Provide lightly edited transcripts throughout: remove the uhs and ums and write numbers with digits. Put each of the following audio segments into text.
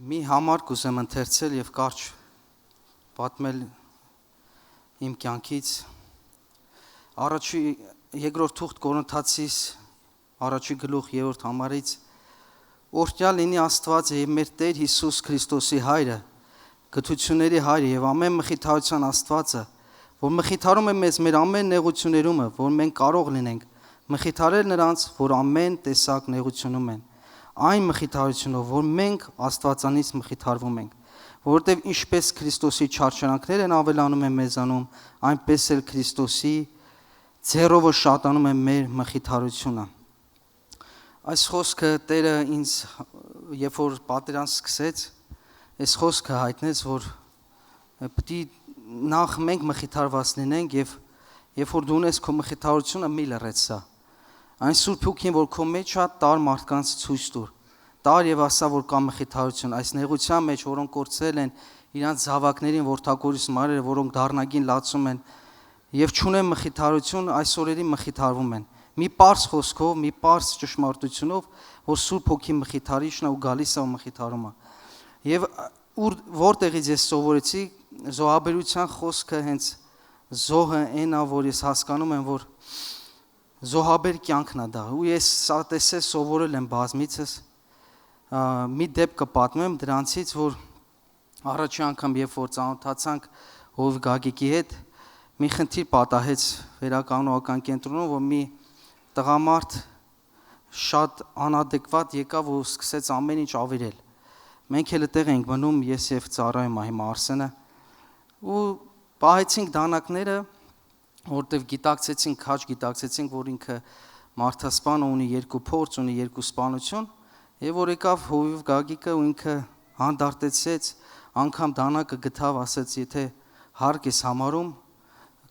Մի համար կուզեմ ընթերցել եւ կարճ պատմել իմ կյանքից առաջի երկրորդ թուղթ Կորինթացիս առաջի գլուխ 3-րդ համարից օրհնյալ լինի Աստված եւ մեր Տեր Հիսուս Քրիստոսի Հայրը գթությունների Հայրը եւ ամեն մխիթարության Աստվածը որ մխիթարում է մեզ մեր ամեն նեղություններումը որ մենք կարող լինենք մխիթարել նրանց որ ամեն տեսակ նեղությունում են այն մխիթարությունով որ մենք Աստվածանից մխիթարվում ենք որովհետև ինչպես Քրիստոսի չարչարանքներ են ավելանում են մեզանում այնպես էլ Քրիստոսի ձեռովը շատանում է մեր մխիթարությունը այս խոսքը Տերը ինձ երբ որ պատերազմ սկսեց այս խոսքը հայտնեց որ պետք է նախ մենք մխիթարված լինենք եւ երբ որ դու ունես քո մխիթարությունը մի լռեց սա այն Սուրբ Հոգին որ քո մեջ է տար մարդկանց ցույց տուր տար եւ ասա որ կա մխիթարություն այս նեղության մեջ որոնք կորցրել են իրանց զավակներին որդակորիս մարերը որոնք դառնագին լացում են եւ չունեն մխիթարություն այս օրերի մխիթարվում են մի պարզ խոսքով մի պարզ ճշմարտությունով որ Սուրբ Հոգի մխիթարիչն է ու գալիս է ու մխիթարում է եւ որտեղից ես սովորեցի զոհաբերության խոսքը հենց զոհը այնա որ ես հասկանում եմ որ զոհաբեր կյանքն է դա ու ես սա տեսել սովորել եմ բազմիցս մի դեպք կպատմեմ դրանցից որ առաջի անգամ երբ որ ծանոթացանք Հովիվ Գագիկի հետ մի խնդիր պատահեց վերականգնողական կենտրոնում որ մի տղամարդ շատ անադեկվատ եկավ ու սկսեց ամեն ինչ ավիրել մենք էլ այդտեղ ենք մնում ես եւ ծառայում հիմա Արսենը ու պահեցինք դանակները որտեվ գիտակցեցինք քաջ գիտակցեցինք որ ինքը մարդասպանը ունի երկու փորձ ունի երկու սպանություն եւ որ եկավ Հովիվ Գագիկը ու ինքը հանդարտեցեց անգամ դանակը գտավ ասեց եթե հարկ ես համարում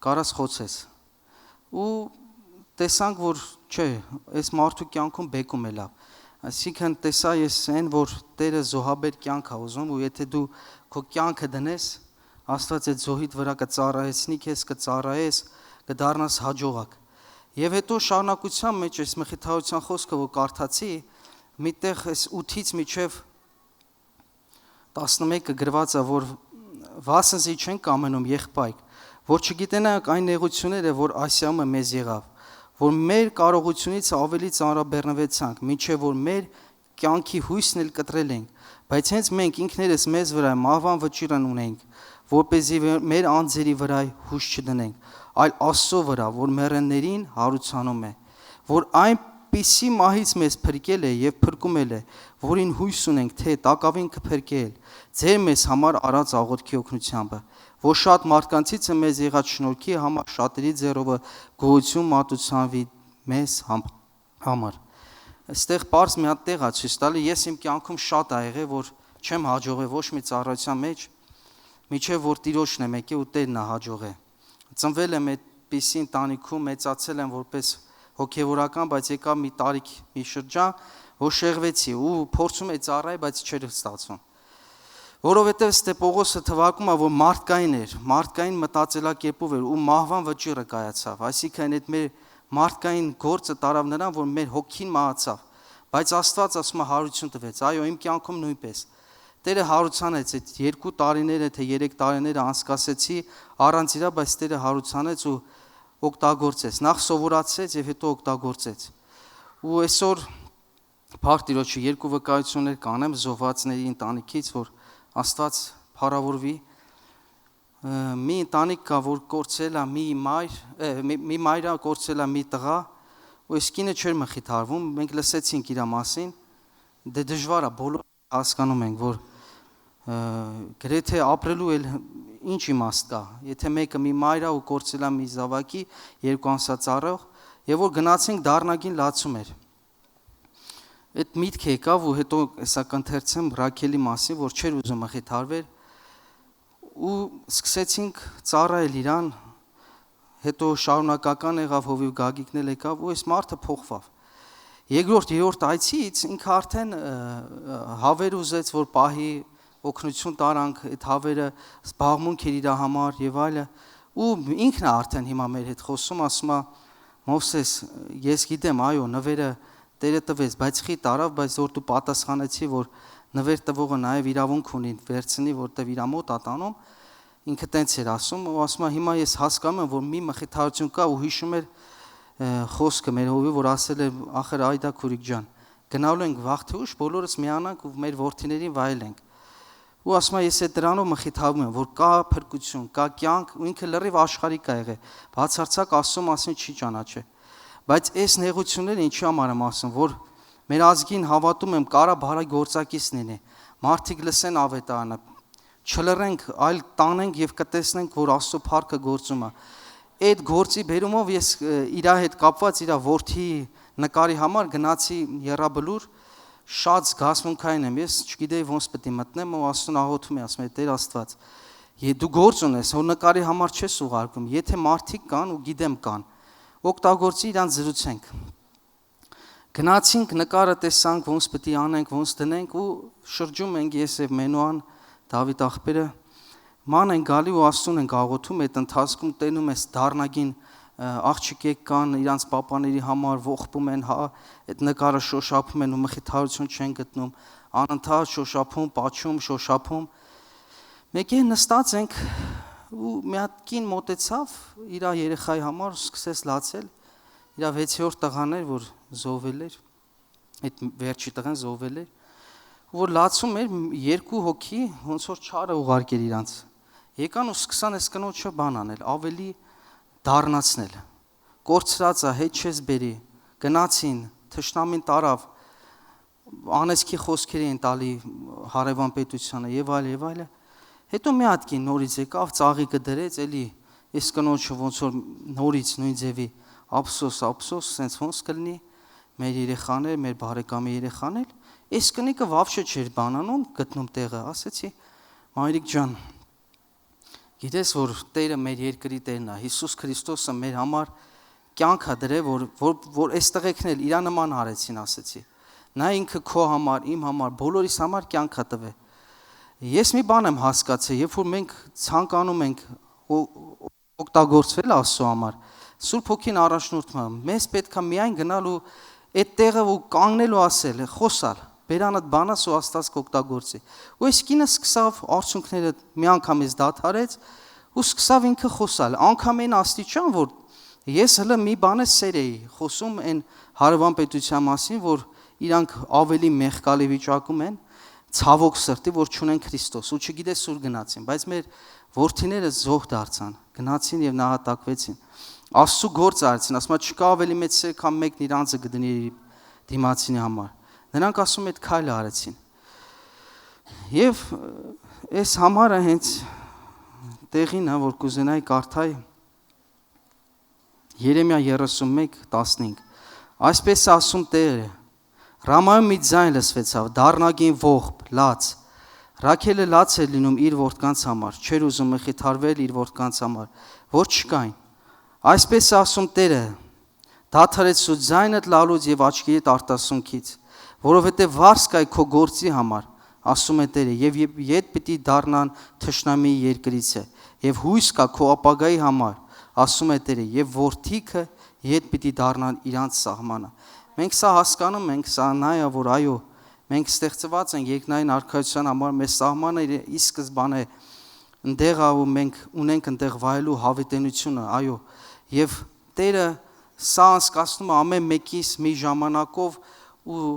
կարաս խոցես ու տեսանք որ չէ այս մարդու կյանքում բեկում է լավ այսինքն տեսա ես այն որ Տերը զոհաբեր կյանք է ուզում ու եթե դու քո կյանքը դնես Աստված այդ զոհիդ վրա կծառայեցնի քեզ կծառայես կդառնաս հաջողակ եւ հետո շարունակության մեջ այս մխիթարության խոսքը որ կարդացի միտեղ այս 8-ից միջև 11-ը գրված է որ վասնզի չեն կամենում եղբայք որ չգիտենանք այն նեղությունները որ Ասիայում մեզ եղավ որ մեր կարողությունից ավելի ծանրաբեռնվեցանք մինչև որ մեր կյանքի հույսն էլ կտրել ենք բայց հենց մենք ինքներս մեզ վրա մահվան վճիռն ունենք որպեսզի մեր անձերի վրա հույս չդնենք այլ Աստծո վրա որ մեռելներին հարուցանում է որ այնպիսի մահից մեզ փրկել է եւ փրկումել է որին հույս ունենք թե տակավին կփրկել ձեր մեզ համար արած աղոթքի օգնությամբ որ շատ մարդկանցից է մեզ եղած շնորհքի համար շատերի ձեռովը գոհություն մատուցանվի մեզ համար այստեղ պարզ մի հատ տեղ է ցույց տալի ես իմ կյանքում շատ ա եղել որ չեմ հաջողել ոչ մի ծառայության մեջ միջև որ Տիրոջն եմ եկել ու Տերն է հաջողել ծնվել եմ այդպիսի ընտանիքում մեծացել եմ որպես հոգևորական բայց եկավ մի տարիք մի շրջան որ շեղվեցի ու փորձում էի ծառայել բայց չէր ստացվում որովհետև Ստեփողոսը թվարկում է որ մարդկային մտածելակերպով էր ու մահվան վճիռը կայացավ այսինքն այդ մեր մարդկային գործը տարավ նրան որ մեր հոգին մահացավ բայց Աստված ասում է հարություն տվեց այո իմ կյանքում նույնպես Տերը հարուցանեց այդ 2 տարիները թե 3 տարիները անցկացեցի առանց իրա բայց Տերը հարուցանեց ու օգտագործեց նախ սովորացրեց եւ հետո օգտագործեց ու այսօր Փառք Տիրոջը 2 վկայություններ կանեմ զոհվածների ընտանիքից որ Աստված փառավորվի մի ընտանիք կա որ կորցրել է մի մայրը կորցրել է մի տղա ու այս կինը չէր մխիթարվում մենք լսեցինք իր մասին դե դժվար է բոլոր հասկանում ենք որ գրեթե ապրելու էլ ինչ իմաստ կա եթե մեկը մի մայր է ու կորցրել է մի զավակի երկու ամսած առող եւ որ գնացինք դառնագին լացում էր այդ միտքը եկավ ու հետո հեսա կընթերցեմ Ռաքելի մասին որ չէր ուզում մխիթարվել ու սկսեցինք ծառայել իրան հետո շարունակական եղավ Հովիվ Գագիկն էլ եկավ ու այս մարդը փոխվավ երկրորդ երրորդ այցից ինքը արդեն հավեր ուզեց որ պահի օգնություն տարանք այդ հավերը զբաղմունք էր իր համար եւ այլը ու ինքն է արդեն հիմա մեր հետ խոսում ասում է Մովսես ես գիտեմ այո նվերը Տերը տվեց բայց խի տարավ բայց որ դու պատասխանեցի որ նվեր տվողը նաև իրավունք ունի վերցնի, որտեվ իր մոտ ատանում ինքը տենց էր ասում ու ասում է հիմա ես հասկանում եմ որ մի մխիթարություն կա ու հիշում էր խոսքը մեր հովի որ ասել է ախր այդա քուրիկ ջան գնալու ենք վաղ թե ուշ բոլորս միանանք ու մեր որդիներին վայելենք ու ասում է ես այդ դրանով մխիթարում եմ որ կա փրկություն կա կյանք ու ինքը լրիվ աշխարհիկ է եղել բացարձակ Աստծո մասին չի ճանաչել բայց այս նեղությունները ինչի համար եմ ասում որ մեր ազգին հավատում եմ կարա բարի գործակից լինի մարդիկ լսեն ավետարանը չլռենք այլ տանենք եւ կտեսնենք որ Աստծո փառքը գործում է այդ գործի բերումով ես իր հետ կապված իր որդի նկարի համար գնացի Եռաբլուր շատ զգացմունքային եմ ես չգիտեի ոնց պետք է մտնեմ ու Աստծուն աղոթում եմ ասում եմ Տեր Աստված դու գործ ունես որ նկարի համար չես ուղարկում եթե մարդիկ կան ու գիտեմ կան օգտագործի իրանց զրուցենք գնացինք նկարը տեսանք ոնց պետք է անենք ոնց դնենք ու շրջում ենք ես եւ Մենուան Դավիթ աղբերը ման են գալի ու Աստծուն ենք աղոթում այդ ընթացքում տենում ես դառնագին աղջիկեք կան իրանց պապաների համար ողբում են հա այդ նկարը շոշափում են ու մխիթարություն չեն գտնում անընդհատ շոշափում պաչում շոշափում մեկը նստած ենք ու մի հատ կին մոտեցավ իր երեխայի համար սկսեց լացել իր 6-րդ տղան էր որ զոհվել էր այդ վերջի տղան զոհվել էր որ լացում էր երկու հոգի ոնց որ չարը ուղարկեր իրանց եկան ու սկսան այս կնոջը բան անել ավելի դառնացնել կորցրածը հետ չես բերի գնացին թշնամին տարավ անեսքի խոսքեր էին տալի հարևան պետությանը եւ այլ հետո մի հատ կին նորից եկավ ծաղիկը դրեց էլի այս կնոջը ոնց որ նորից նույն ձևի ափսոս sense ոնց կլինի մեր երեխաներ մեր բարեկամի երեխաներ այս կնիկը վավշե չէր բանանում գտնում տեղը ասեցի մայրիկ ջան գիտես որ Տերը մեր երկրի Տերն է Հիսուս Քրիստոսը մեր համար կյանք է դրել որ այս տղեկն էլ իր նման արեցին ասեցի նա ինքը քո համար իմ համար բոլորիս համար կյանք է տվել ես մի բան եմ հասկացել երբ որ մենք ցանկանում ենք օգտագործվել Աստծո համար Սուրբ Հոգին առաջնորդում է մեզ պետքա միայն գնալ ու այդ տեղը ու կանգնել ու ասել խոսալ Բերանդ բանաս ու Աստված կօգտագործի ու այս կինը սկսավ արցունքները միանգամից դադարեց ու սկսավ ինքը խոսալ անգամ այն աստիճան որ ես հələ մի բան սեր էի խոսում այն հարևան պետության մասին որ իրանք ավելի մեղքալի վիճակում են ցավոք սրտի որ չունեն Քրիստոս ու չգիտես ուր գնացին բայց մեր որդիները զոհ դարձան գնացին եւ նահատակվեցին Աստծո գործ արեցին ասում չկա ավելի մեծ սեր քան մեկն իր անձը գտնի դիմացինի համար նրանք ասում այդ քայլը արեցին եւ այս համարը հենց տեղին է որ կուզենայի կարդայի Երեմիա 31:15 Այսպես ասում Տերը Ռամայում մի ձայն լսվեցավ դառնագին ողբ լաց Ռաքելը լաց էր լինում իր որդկանց համար չէր ուզում մխիթարվել իր որդկանց համար որ չկային Այսպես ասում Տերը դադարեցու ձայնդ լալուց եւ աչքիդ արտասունքից որովհետեւ վարձ կայ քո գործի համար ասում է Տերը եւ ետ պիտի դառնան թշնամի երկրից է եւ հույս կա քո ապագայի համար ասում է Տերը եւ որդիքը ետ պիտի դառնան իրանց սահմանը մենք սա հասկանում ենք սա նա է որ այո մենք ստեղծված ենք երկնային արքայության համար մեր սահմանը ի սկզբանե ընդեղ ու մենք ունենք ընդեղ վայելու հավիտենությունը այո եւ Տերը սա անցկացնում է ամեն մեկիս մի ժամանակով ու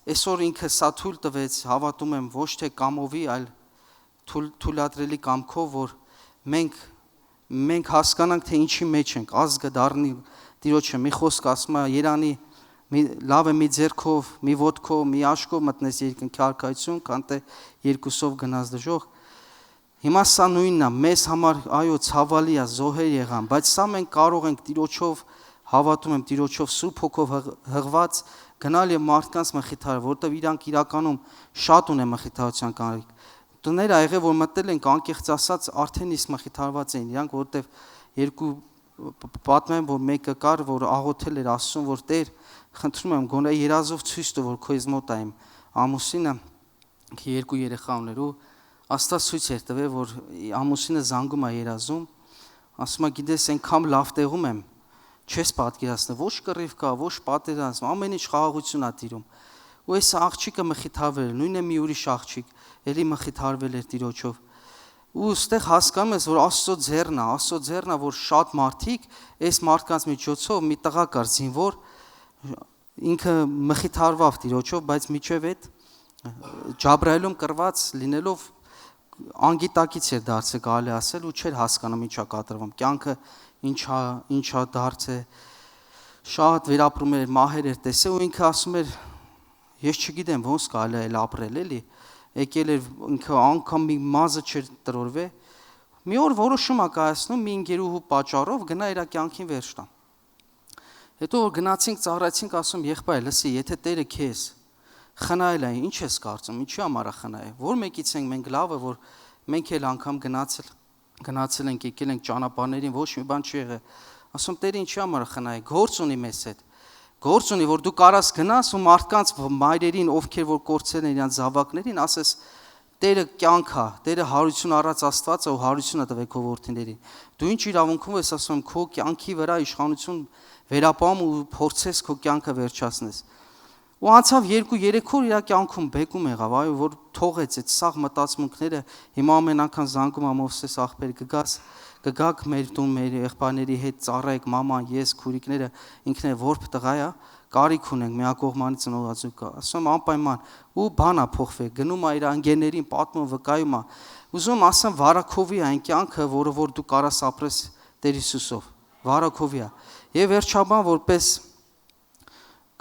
այսօր ինքը սա թույլ տվեց հավատում եմ ոչ թե կամովի այլ թույլատրելի կամքով որ մենք հասկանանք թե ինչի մեջ ենք ազգը դառնի Տիրոջը մի խոսք ասում է Երանի լավ է մի ձեռքով մի ոտքով մի աշկով մտնես երկնքի արքայություն քան թե երկուսով գնաս դժոխք Հիմա սա նույնն է մեզ համար այո ցավալի է զոհեր եղան բայց սա մենք կարող ենք Տիրոջով հավատում եմ Տիրոջով Սուրբ Հոգով հղված գնալ եւ մարդկանց մխիթարել որտեւ իրանք իրականում շատ ունեն մխիթարության կարիք տներ ա եղել որ մտել են անկեղծ ասած արդեն իսկ մխիթարված էին իրանք որտեւ երկու պատմեմ որ մեկը կար որ աղոթել էր Աստծուն որ Տեր խնդրում եմ գոնե երազով ցույց տու որ քո իզմոտ եմ ամուսինը երկու երեխա ուներ ու Աստված ցույց էր տվել որ ամուսինը զանգում է երազում ասում է գիտես այնքան լավ տեղում եմ չես պատկերացնի ոչ կռիվ կա ոչ պատերազմ ամեն ինչ խաղաղություն է տիրում ու այս աղջիկը մխիթարվել էր, նույնը մի ուրիշ աղջիկ, էլի մխիթարվել էր Տիրոջով։ Ու այստեղ հասկանում ես, որ Աստծո ձեռն է, որ շատ մարդիկ այս մարդկանց միջոցով մի տղա կար զինվոր, ինքը մխիթարվավ Տիրոջով, բայց միջև այդ Ջաբրայելում կրված լինելով անգիտակից էր դարձել, կարելի ասել, ու չէր հասկանում ինչա կատարվում, կյանքը ինչա դարձ է, շատ վերապրում էր, մահեր էր տեսել, ու ինքը ասում էր, ես չգիտեմ ոնց կարելի է ապրել, էլի, եկել էր ինքը անգամ մի մազը չէր տրորվել, մի օր որոշում է կայացնում մի ընկերուհու պատճառով գնա իր կյանքին վերջ տա։ Հետո որ գնացինք, ծառայեցինք, ասում եղբայր, լսի, եթե Տերը քեզ խնայել է, ինչ ես կարծում, ինչի համար է խնայել, որ մեկից ենք մենք լավը, որ մենք էլ անգամ գնացել ենք, եկել ենք ճանապարհներին, ոչ մի բան չի եղել, ասում Տերը ինչի համար է խնայել, գործ ունի մեզ հետ, գործ ունի, որ դու կարաս գնաս ու մարդկանց մայրերին, ովքեր որ կորցրել են իրենց զավակներին, ասես Տերը կյանք է, Տերը հարություն առած Աստված է ու հարությունը տվեք քո որդիներին։ Դու ինչ իրավունքով ես ասում քո կյանքի վրա իշխանություն վերապահում ու փորձես քո կյանքը վերջացնես։ Ու անցավ 2-3 օր իր կյանքում բեկում եղավ, այո, որ թողեց այդ սաղ մտածմունքները, հիմա ամեն անգամ զանգում ա Մովսես աղբեր կգաք մեր տուն մեր եղբայրների հետ ծառայեք, մաման, ես, քուրիկները, ինքն է որբ տղա է, կարիք ունենք միակողմանի ծնողացուկա, ասում անպայման ու բանա փոխվել, գնում է իր անգերներին, պատմում, վկայում է, ուզում ասեմ Վարագովի այն կյանքը, որը որ դու կարաս ապրես Տեր Հիսուսով, Վարագովի է, եւ վերջաբան որպես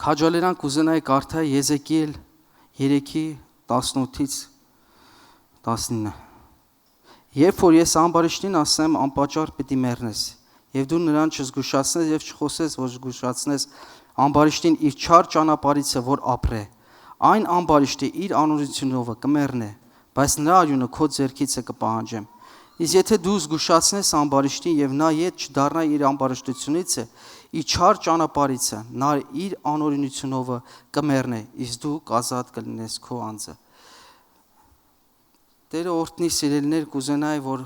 քաջալերան կուզենայի կարդալ Եզեկիել 3:18-ից 19 Երբ որ ես ամբարիշտին ասեմ անպատճառ պիտի մեռնես եւ դու նրան չզգուշացնես եւ չխոսես որ զգուշացնես ամբարիշտին իր չար ճանապարհիցը որ ապրե այն ամբարիշտը իր անօրությունով կմեռնե բայց նրա արյունը քո ձեռքիցը կպահանջեմ իսկ եթե դու զգուշացնես ամբարիշտին եւ նա իդ չդառնա իր ամբարիշտությունից իր չար ճանապարհիցը նա իր անօրությունով կմեռնե իսկ դու կազատ կլինես քո անձը Տերը օրհնի սիրելիներ կուզենայի որ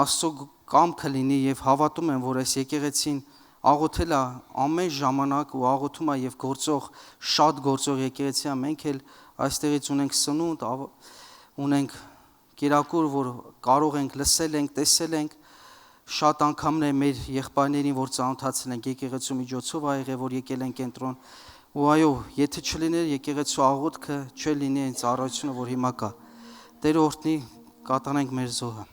Աստծո կամքը լինի եւ հավատում եմ որ այս եկեղեցին աղոթել է ամեն ժամանակ ու աղոթում է եւ գործող շատ գործող եկեղեցի է մենք էլ այստեղից ունենք սնունդ ունենք կերակուր որ կարող ենք լսել ենք տեսել ենք շատ անգամներ մեր եղբայրներին որ ծանոթացել ենք եկեղեցու միջոցով ա եղել որ եկել են կենտրոն ու այո եթե չլիներ եկեղեցու աղոթքը չլինի այն ծառայությունը որ հիմա կա Տերը օրհնի կատարենք մեր զոհը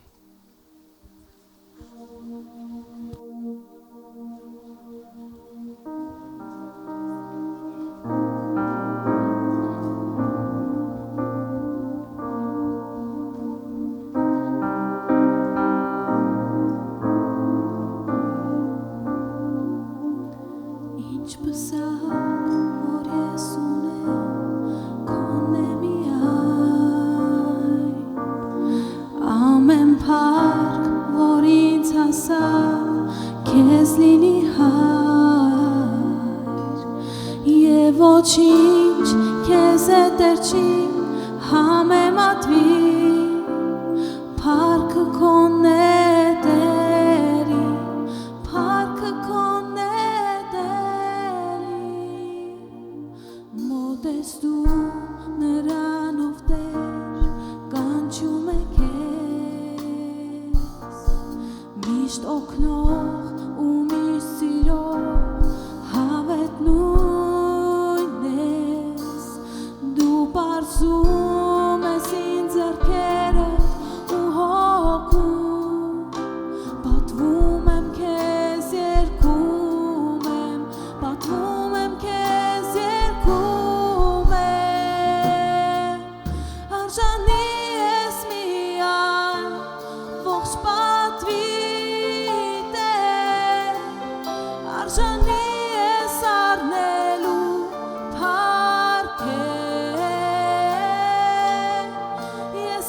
Ոչինչ քեզ հետ չի համեմատվի Փառքը քոնն է Տերի Փառքը քոնն է Տերի Մոտ ես դու նրանով Տեր կանչում է քեզ Միշտ օգնող ու միշտ սիրող հավետնում Parzume sin zerkeret u hoku Patvumem kez yerkumem Patvumem kez yerkumem Arjani esmiyan Vox patvite Arjani esarnelu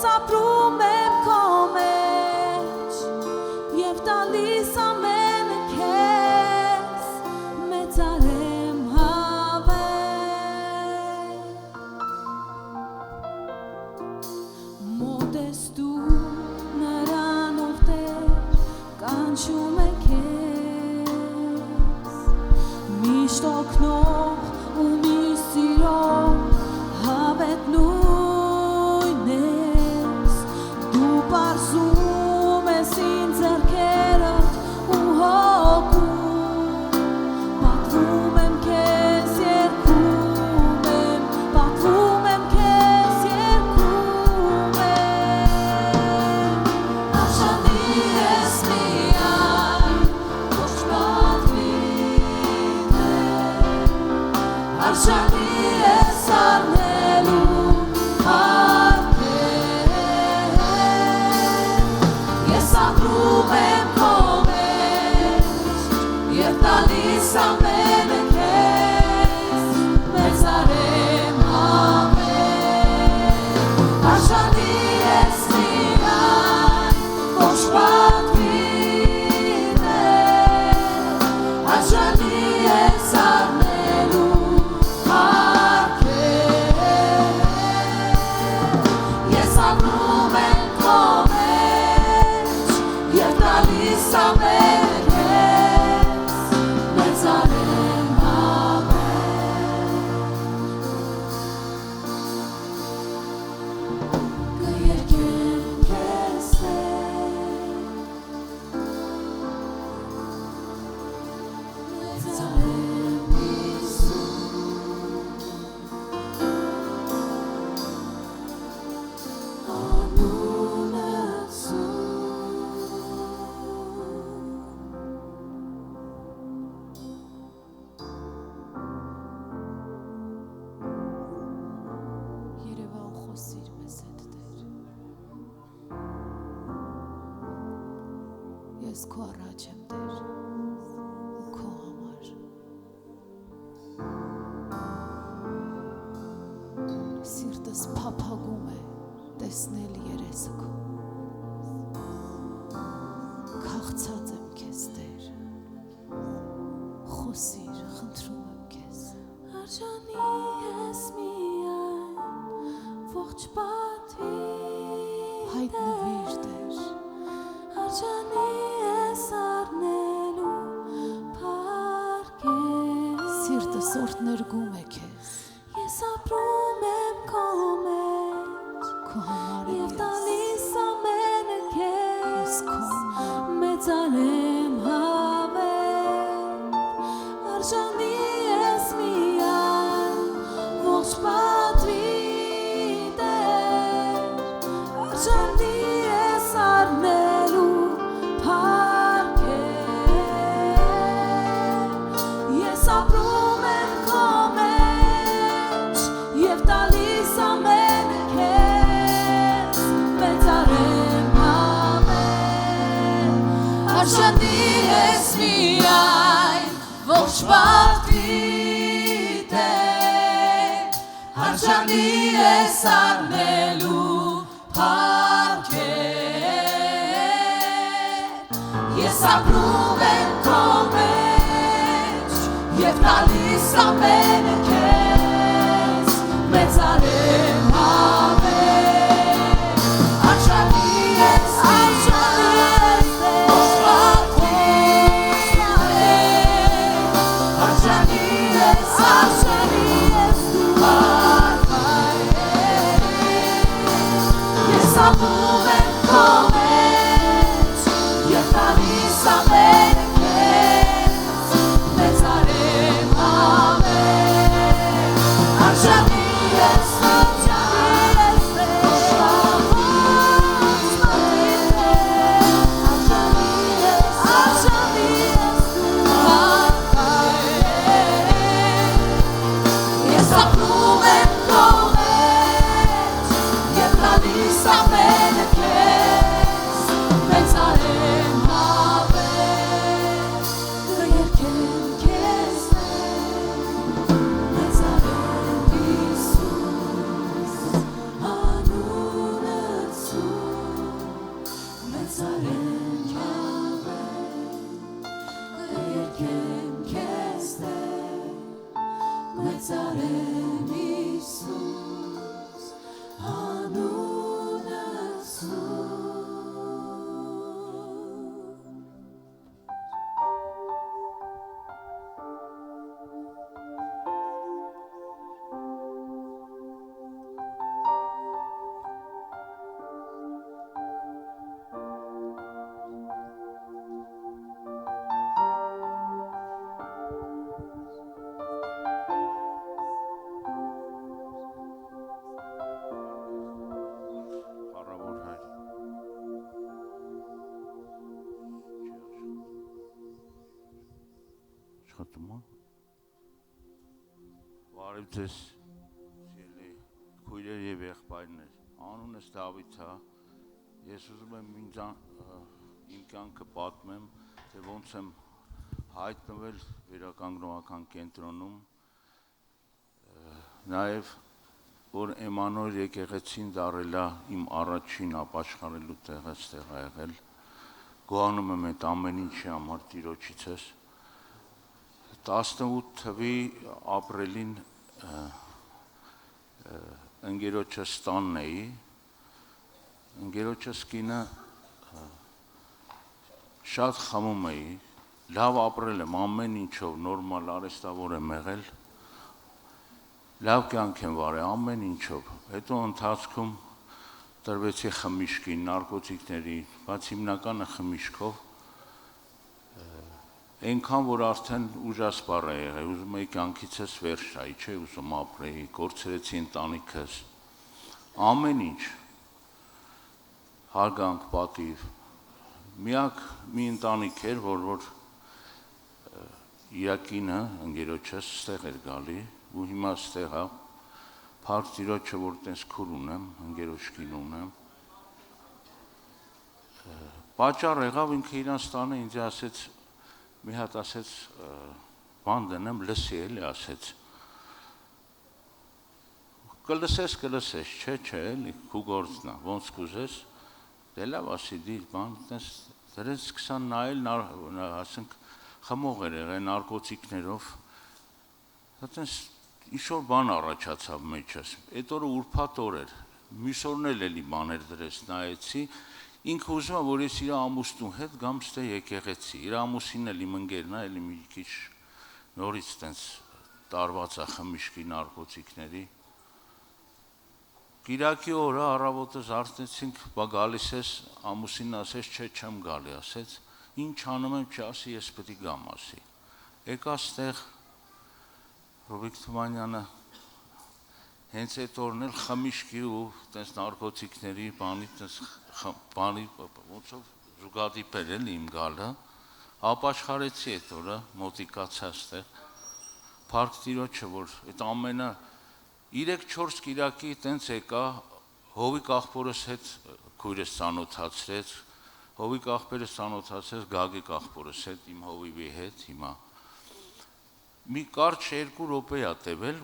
Saprum em komeç Yev talis amen kes Metzarem have Modestu naranov ter Kanchum kes Mishtok noch u misiro Արժանի ես միայն ոչ պատվին է, արժանի ես առնելու փառքեր, ես ապրում եմ քո մեջ և տալիս ամենը քեզ, մեծարեմ հավեր, կերկեմ քեզ մեծարեմ Հիսուս, անունս Երևան խոսիր մեզ հետ Տեր, ես քո առաջ եմ Տեր ու քո համար, սիրտս փափագում է տեսնել երեսը քո, քաղցած եմ քեզ Տեր, խոսիր, խնդրում եմ քեզ, արժանի ես միայն ողջ պատվին հայտնվիր Տեր, արժանի ես առնելու փառքեր, սիրտս օրհներգում է քեզ, ես ապրում եմ քո մեջ, քո համար եմ Եվ ես, տալիս ամենը ես քո քեզ համար, մեծարեմ հավեր, արժանի ես միայն ողջ պատվին Տեր, արժանի ես առնելու փառքեր, ես ապրում եմ քո մեջ և տալիս ամենը քեզ, մեծարեմ հավեր, արժանի ես միայն ողջ պատվին Տեր, արժանի ես առնելու փառքեր, ես ապրում եմ քո մեջ և տալիս ամենը քեզ, մեծարեմ հավեր, արժանի ես ողջ պատվին Տեր, արժանի ես դու ես ապրում եմ քո մեջ և տալիս ամենը քեզ, մեծարեմ հավեր, արժանի ես Ես ապրում եմ քո մեջ և տալիս ամենը քեզ, մեծարեմ հավեր, կերկեմ քեզ մեծարեմ Հիսուս, անունս մեծարեմ հավեր, կերկեմ քեզ մեծարեմ Հիսուս, անունս Փառավոր հայր։ Աշխատում է։ Բարև ձեզ, սիրելի քույրեր եւ եղբայրներ։ Անունս Դավիթ է։ Ես ուզում եմ իմ կյանքը պատմեմ, թե ոնց եմ հայտնվել վերականգնողական կենտրոնում, նաև որ Էմանուել եկեղեցին դարել է իմ առաջին ապաշխարելու տեղը ստեղ ա եղել։ Գոհանում եմ այդ ամեն ինչի համար Տիրոջիցս։ 18 թվի ապրիլին ընկերոջս տանն էի, ընկերոջս կինը շատ խմում էի, լավ ապրել եմ ամեն ինչով, նորմալ արեստավոր եմ եղել, լավ կյանք եմ վարել ամեն ինչով, հետո ընթացքում տրվեցի խմիչքի, նարկոտիկների, բայց հիմնականը խմիչքով, այնքան որ արդեն ուժասպառ է եղել, ուզում էի կյանքիցս վերջ տայի, չէ ուզում ապրեի, կորցրեցի ընտանիքս, ամեն ինչ, հարգանք, պատիվ, միակ մի ընտանիք էր, որ իր կինը, ընկերոջս ստեղ էր գալի, ու հիմա ստեղ է, փառք Տիրոջը, որ տես քուր ունեմ, ընկերոջ կին ունեմ, պատճառ եղավ ինքը իրանց տանը ինձ ասեց, մի հատ ասեց, բան դնեմ, լսի էլի ասեց, կլսես, չէ, էլի, քու գործն է, ոնց կուզես, դե լավ ասի դիր, բան, տես, դրեց սկսան նայել, ասենք, խմող էր եղել նարկոտիկներով, տես, ինչ-որ բան առաջացավ մեջս, այդ օրը ուրբաթ օր էր, մյուս օրն էլի բաներ դրեց, նայեցի, ինքը ուզում է, որ ես իր ամուսնու հետ գամ ստե եկեղեցի, իր ամուսինն էլ իմ ընկերն է, էլի մի քիչ նորից տենց տարված է խմիչքի նարկոտիկների, Կիրակի օրը առավոտը զարթնեցինք, բա գալիս ես, ամուսինն ասեց, չէ, չեմ գալի, ասեց, ինչ անում եմ, չասի, ես պետք է գամ, ասի։ Եկա ստեղ Ռոբիկ Թումանյանը հենց այդ օրն էլ խմիչքի ու տես նարկոտիկների բանի ոնցով զուգադիպեր էլ իմ գալը, ապաշխարեցի այդ օրը, մոտիկացա ստեղ, փառք Տիրոջը, որ այդ ամենը 3-4 կիրակի տենց եկա, Հովիկ աղբորս հետ քույրս ծանոթացրեց, Հովիկ աղբերս ծանոթացրեց Գագիկ աղբորս հետ, իմ հովիվի հետ հիմա։ Մի կարճ 2 րոպե ա տևել,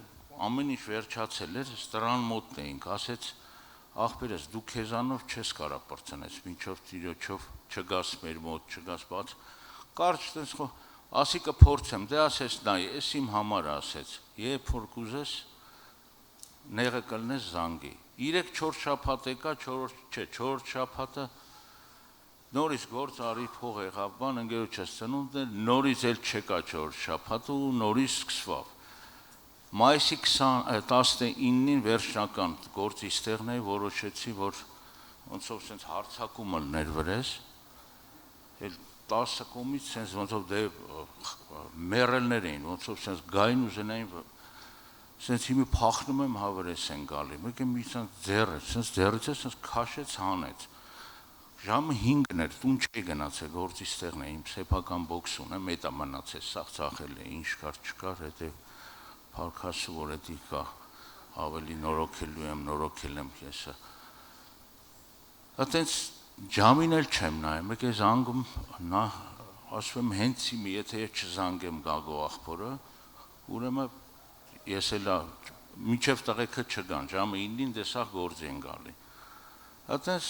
ամեն ինչ վերջացել էր, ստրան մոտն էինք, ասեց աղբերս դու քեզանով չես կարա պրծնես, մինչով Տիրոջով չգաս մեր մոտ, չգաս բաց, կարճ տենց ասի կփորձեմ, դե ասեց նայ, էս իմ համար ասեց, երբ որ կուզես նեղը կլնես զանգի, 3-4 շաբաթ եկա, 4 շաբաթը նորից գործ արի փող եղավ, բան ընկերոջս ծնունդ էր, նորից էլ չեկա 4 շաբաթ ու նորից սկսվավ։ Մայիսի 19-ին վերջնական գործի ստեղն էի, որոշեցի, որ ոնցով սենց հարցակում ըլներ վրես, էլ 10 կոմից սենց ոնցով դե մերելներ էին, ոնցով սենց գային ուզենային, սենց հիմի փախնում եմ հավրես են գալի, մեկ եմ մի սենց ձեռը, սենց ձեռից է սենց քաշեց հանեց, ժամը 5-ն էր, տուն չի գնացել, գործի ստեղն է, իմ սեփական բոքս ունեմ, էդ է մնացել, սաղ ծախել է, ինչ կար չկար, հետև փարքասը, որ էդի կա, ավելի նորոքել եմ եսը։ Ատենց Ջամին էլ չեմ նայում, մեկ է զանգում, նա ասում եմ հենց իմի, եթե ես չզանգեմ Գագո աղբորը, ուրեմն ես էլ մինչև տղեկը չգան, ժամը 9-ին դեսաղ գործ են գալի։ Ատենց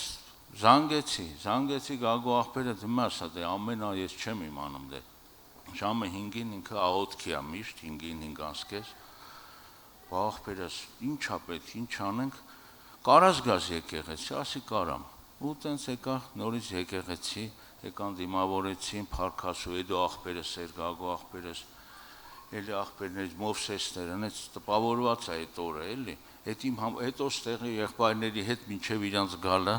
զանգեցի Գագո աղբերը դիմա ասա, դե ամենա ես չեմ իմանում դե։ Ժամը 5-ին ինքը աղոտքի է միշտ, 5-ին 5 ասկես, բա աղբերս ինչ ա պետք, ինչ անենք, կարաս գաս եկեղեցի, ասի կարամ, ու տենց եկա նորից եկեղեցի, եկան դիմավորեցին, փարքասու, էդո աղբերս էր, Գագո աղբերս, էլի աղբերներից Մովսեսներ, հենց տպավորված է այդ օրը, էլի, հետո ստեղի եղբայրների հետ մինչև իրանց գալը,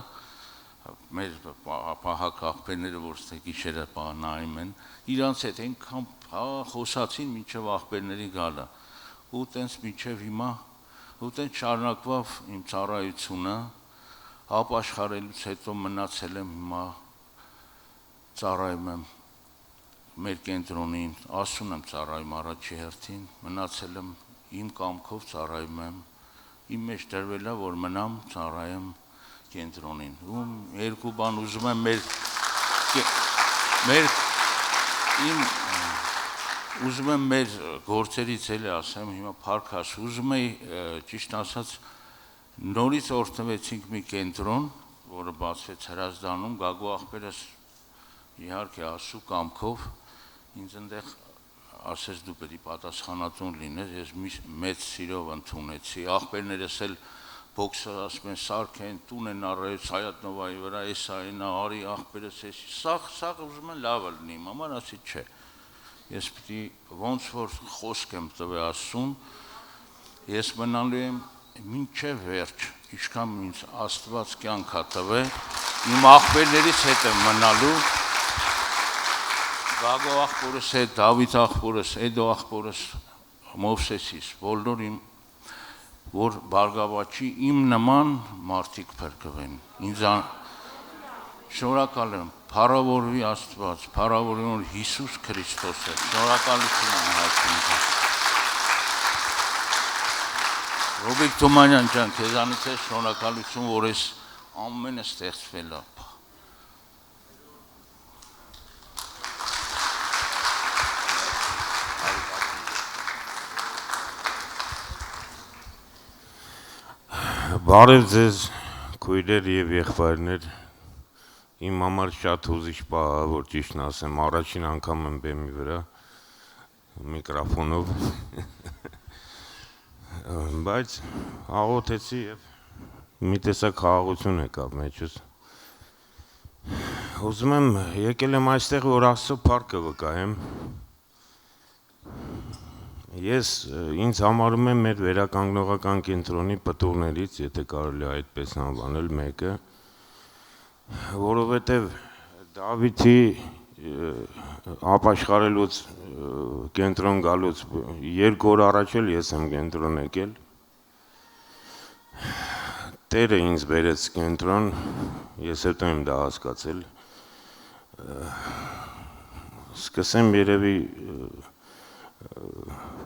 մեր պահակ աղբերները, որ ստեղ գիշերը նայում են, իրանց հետ ենքան խոսացին մինչև աղբերների գալը, ու տենց մինչև հիմա, ու տենց շարունակվավ իմ ծառայությունը, ապաշխարելուց հետո մնացել եմ հիմա, ծառայում եմ մեր կենտրոնին, ասում եմ ծառայում առաջի հերթին, մնացել եմ իմ կամքով ծառայում եմ, իմ մեջ դրվել է, որ մնամ ծառայեմ կենտրոնին, ու երկու բան ուզում եմ ուզում եմ մեր գործերից էլի ասեմ, հիմա փարքաս, ուզում էի ճիշտ ասած Նորից օրհնվեցինք մի կենտրոն, որը բացվեց Հրազդանում, Գագու աղբերս իհարկե Աստծո կամքով ինձ այնտեղ ասես դու պետք է պատասխանատուն լինես, ես մեծ սիրով ընդունեցի, աղբերներս էլ բոքսը ասում են Սարգեն տուն են առել Հայատնովայի վրա, էս այն արի աղբերս էս, սաղ ուզում են լավը լինի, իմ համար ասի չէ, ես պետք է ոնց որ խոսք եմ տվել Աստծուն, ես մնալու եմ մինչև վերջ, ինչքան ինձ Աստված կյանք ա տվել, իմ աղբերներից հետ եմ մնալու, Գագո աղբորս հետ, Դավիթ աղբորս, Էդո աղբորս, Մովսեսիս, բոլոր իմ որ բարգավաճի իմ նման մարդիկ փրկվեն, ինձ շնորհակալ եմ, փառավորվի Աստված, փառավորվի Հիսուս Քրիստոսը, շնորհակալություն եմ հայտնում Ռոբիկ Թումանյան ջան, քեզանից է շնորհակալություն, որ ես ամենը ստեղծվել է Բարև ձեզ քույրեր եւ եղբայրներ իմ համար շատ հուզիչ բա որ ճիշտն ասեմ առաջին անգամ եմ բեմի վրա միկրոֆոնով բայց աղոթեցի եւ մի տեսակ խաղաղություն եկավ մեջս ուզում եմ եկել եմ այստեղ որ Աստծո փառքը վկայեմ Ես ինձ համարում եմ մեր վերականգնողական կենտրոնի պտուղներից, եթե կարելի է այդպես անվանել մեկը, որովհետև Դավիթի ապաշխարելուց կենտրոն գալուց 2 օր առաջ էլ ես եմ կենտրոն եկել։ Տերը ինձ բերեց կենտրոն, ես հետո եմ դա հասկացել։ Սկսեմ երևի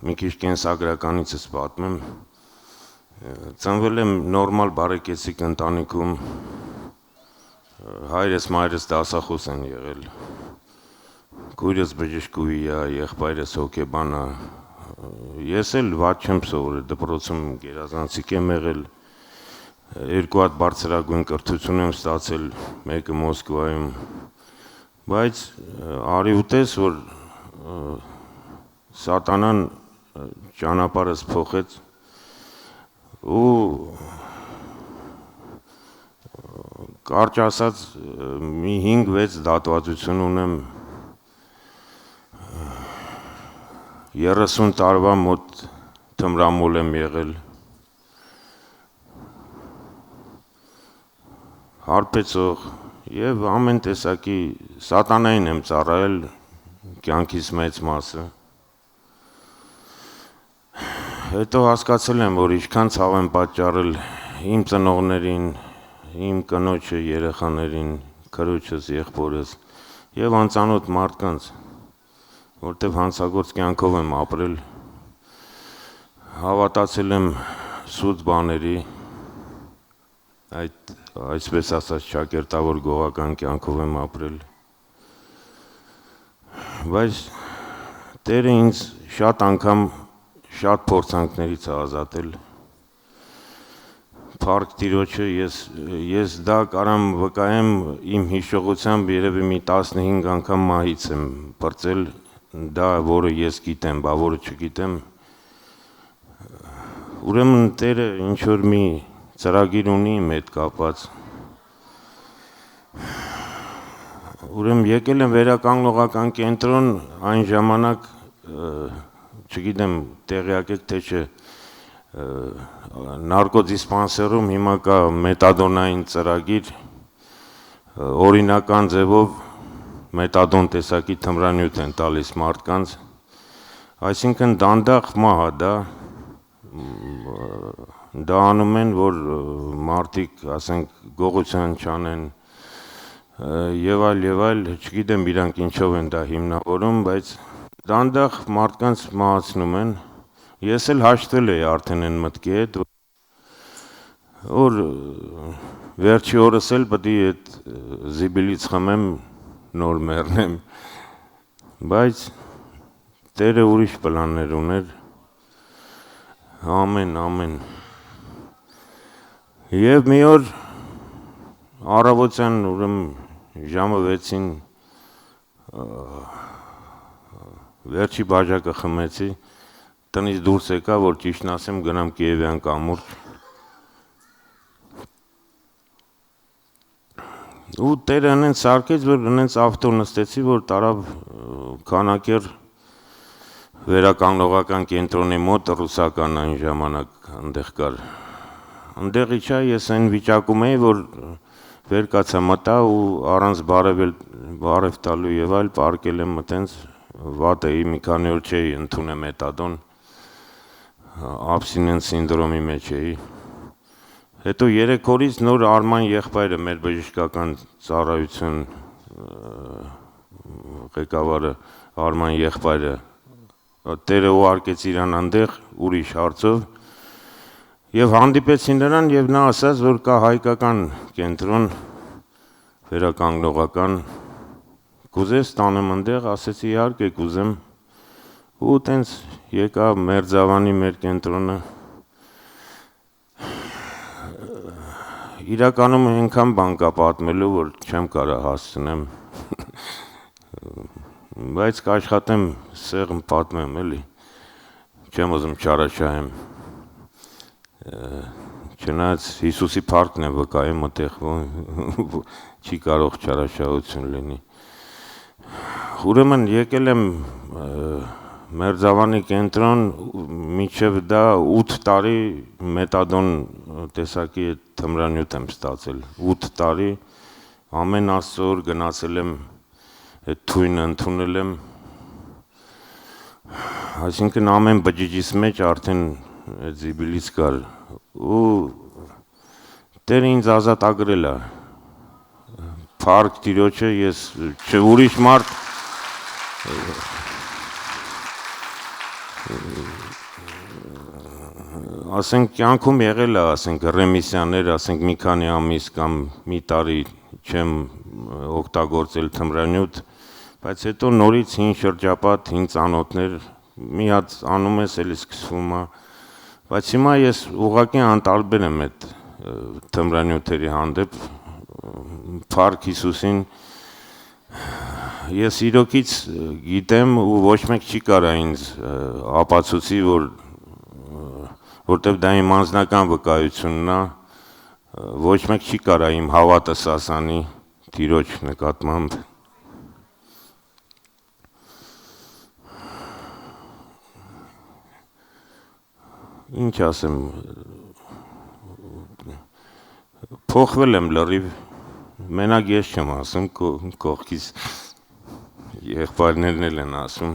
մի քիչ կենսագրականիցս պատմեմ ծնվել եմ նորմալ բարեկեցիկ ընտանիքում հայրս մայրս դասախոս են եղել քույրս բժշկուհի է եղբայրս հոկեբան է ես էլ վատ չեմ սովորել դպրոցում գերազանցիկ եմ եղել 2 հատ բարձրագույն կրթություն եմ ստացել մեկը Մոսկվայում բայց արի ուտես որ Սատանան ճանապարհս փոխեց ու կարճ ասած մի 5-6 դատվածություն ունեմ 30 տարվա մոտ թմրամոլ եմ եղել հարբեցող եւ ամեն տեսակի սատանային եմ ծառայել կյանքիս մեծ մասը Հետո հասկացել եմ, որ ինչքան ցավ եմ պատճառել իմ ծնողներին, իմ կնոջը, երեխաներին, քրոջս, եղբորս եւ անծանոթ մարդկանց, որտեվ հանցագործ կյանքով եմ ապրել, հավատացել եմ սուտ բաների, այսպես ասած ճակերտավոր գողական կյանքով եմ ապրել, բայց Տերը ինձ շատ անգամ շատ փորձանքներից է ազատել Փառք Տիրոջը ես դա կարամ վկայեմ իմ հիշողությամբ երևի մի 15 անգամ մահից եմ բրծել դա որը ես գիտեմ, բա որը չգիտեմ ուրեմն Տերը ինչ որ մի ծրագիր ունի իմ հետ կապած ուրեմն եկել եմ վերականգնողական կենտրոն այն ժամանակ չգիտեմ տեղյակ եք թե չէ նարկոդիսպանսերում հիմա կա մետադոնային ծրագիր օրինական ձևով մետադոն տեսակի թմրանյութ են տալիս մարդկանց այսինքն դանդաղ մահ է դա անում են որ մարդիկ ասենք գողության չանեն եւ այլ չգիտեմ իրանք ինչով են դա հիմնավորում բայց Դանդաղ մարդկանց մահացնում են, ես էլ հաշտվել էի արդեն են մտքի հետ, որ վերջի օրս էլ պետք է այդ զիբիլից խմեմ, նոր մեռնեմ, բայց Տերը ուրիշ պլաններ ուներ, ամեն, Եվ մի օր առավոտյան ուրեմն ժամը 6-ին վերջի բաժակը խմեցի, տնից դուրս եկա, որ ճիշտն ասեմ, գնամ Կիևյան կամուրջ։ Ու Տերը հենց սարքեց, որ հենց ավտո նստեցի, որ տարավ Քանակեր վերականգնողական կենտրոնի մոտ ռուսական այն ժամանակ այնտեղ կար։ Այնտեղ իջա ես այն վիճակում էի, որ վեր կացա մտա ու առանց բարև տալու եւ այլ պարկել եմ մտենց վատ էի, մի քանի օր չէի ընդունել մետադոն, աբստինենս սինդրոմի մեջ էի։ Հետո 3 օրից նոր Արման եղբայրը, մեր բժշկական ծառայություն ղեկավարը Արման եղբայրը, Տերը ուղարկեց իրան այնտեղ ուրիշ հարցով եւ հանդիպեցին նրան եւ նա ասաց, որ կա հայկական կենտրոն վերականգնողական, կուզես տանեմ այնտեղ, ասեցի իհարկե կուզեմ, ու տենց եկա Մերձավանի մեր կենտրոնը։ Իրականում այնքան բան կա պատմելու, որ չեմ կարող հասցնեմ, բայց կաշխատեմ սեղմ պատմեմ, էլի, չեմ ուզում չարաշահեմ, չնայած Հիսուսի փառքն է վկայում այդտեղ, չի կարող չարաշահություն լինի։ Ուրեմն եկել եմ Մերձավանի կենտրոն, մինչև դա 8 տարի մետադոն տեսակի թմրանյութ եմ ստացել, 8 տարի, ամեն Աստծո օր գնացել եմ, այդ թույնը ընդունել եմ, այսինքն ամեն բջիջիս մեջ արդեն այդ զիբիլից կար, ու Տերը ինձ ազատագրել է, փառք Տիրոջը, ես ուրիշ մարդ ասենք կյանքում եղել է, ասենք ռեմիսիաներ, ասենք մի քանի ամիս կամ մի տարի չեմ օգտագործել թմրանյութ, բայց հետո նորից հին շրջապատ, հին ծանոթներ, մի հատ անում ես, էլի սկսվում է, բայց հիմա ես ուղղակի անտարբեր եմ այդ թմրանյութերի հանդեպ, փառք Հիսուսին, ես իրոքից գիտեմ ու ոչ մեկ չի կարա ինձ ապացուցի, որտեվ դա իմ անձնական վկայությունն է, ոչ մեկ չի կարա իմ հավատը սասանի Տիրոջ նկատմամբ։ Ինչ ասեմ, փոխվել եմ լրիվ, մենակ ես չեմ ասում, կողքից եղբայրներն էլ են ասում,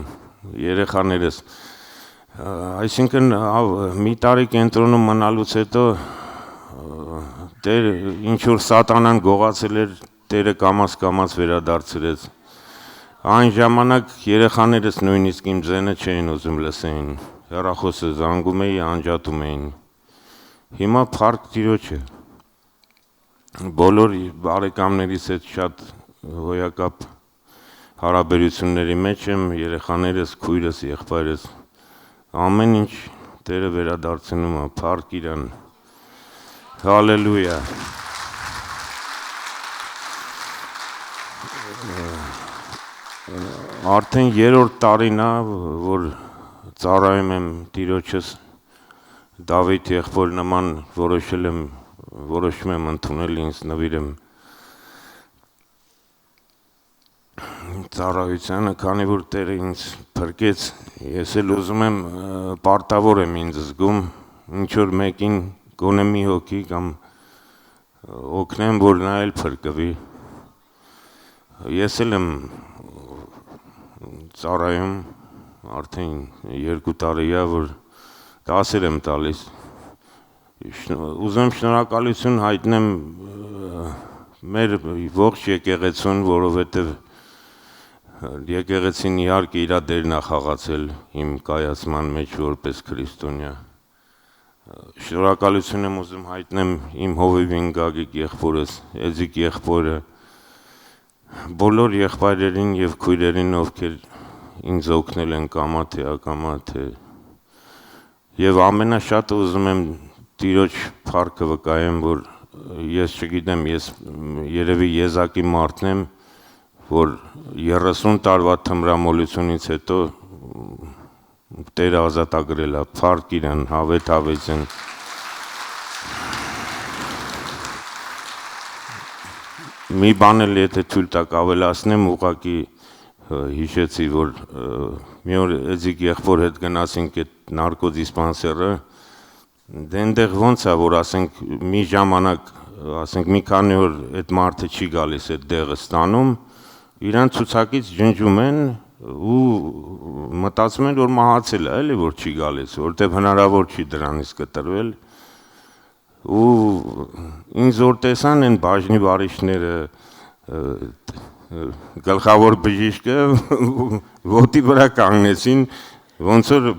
երեխաներս, այսինքն մի տարի կենտրոնում մնալուց հետո ինչ-որ սատանան գողացել էր, Տերը կամաց վերադարձրեց, այն ժամանակ երեխաներս նույնիսկ իմ ձենը չէին ուզում լսեին, հեռախոսը զանգում էի, անջատում էին, հիմա փառք Տիրոջը, բոլոր բարեկամներիս հետ շատ հոյակապ հարաբերությունների մեջ եմ, երեխաներս, քույրս, եղբայրս, ամեն ինչ Տերը վերադարձնում է, փառք Իրան, հալելույա։ Արդեն 3-րդ տարին է, որ ծառայում եմ Տիրոջս, Դավիթ եղբոր նման որոշում եմ ընդունել ինձ նվիրեմ ծառայությանը, քանի որ Տերը ինձ փրկեց, ես էլ ուզում եմ պարտավոր եմ ինձ զգում, ինչ-որ մեկին գոնե մի հոգի կամ օգնեմ, որ նա էլ փրկվի, ես էլ եմ ծառայում, արդեն 2 տարի է, որ դասեր եմ տալիս, ուզում եմ շնորհակալություն հայտնեմ մեր ողջ եկեղեցուն, որովհետև եկեղեցին իհարկե իր դերն է խաղացել իմ կայացման մեջ որպես քրիստոնյա, շնորհակալություն եմ ուզում հայտնեմ իմ հովիվին Գագիկ եղբորս, Էձիկ եղբորը, բոլոր եղբայրերին եւ քույրերին, ովքեր ինձ օգնել են կամա թե ակամա թե եւ ամենաշատը ուզում եմ Տիրոջ փառքը վկայեմ, որ ես չգիտեմ, ես երևի եզակի մարդն եմ, որ 30 տարվա թմրամոլությունից հետո Տերը ազատագրել է, փառք իրան, հավետ հավեցեն։ Մի բան էլ եթե թույլ տակ ավելացնեմ, ուղղակի հիշեցի, որ մի օր Էձիկ եղբոր հետ գնացինք այդ նարկո դիսպանսերը, դե այնտեղ ոնց է, որ ասենք մի ժամանակ, ասենք մի քանի օր այդ մարդը չի գալիս այդ դեղը ստանում, իրան ցուցակից ջնջում են ու մտածում են, որ մահացել է, էլի որ չի գալիս, որտեղ հնարավոր չի դրանից կտրվել։ Ու ինձ որ տեսան են բաժնի վարիչները գլխավոր բժիշկը ոտի վրա կանգնեցին, ոնց որ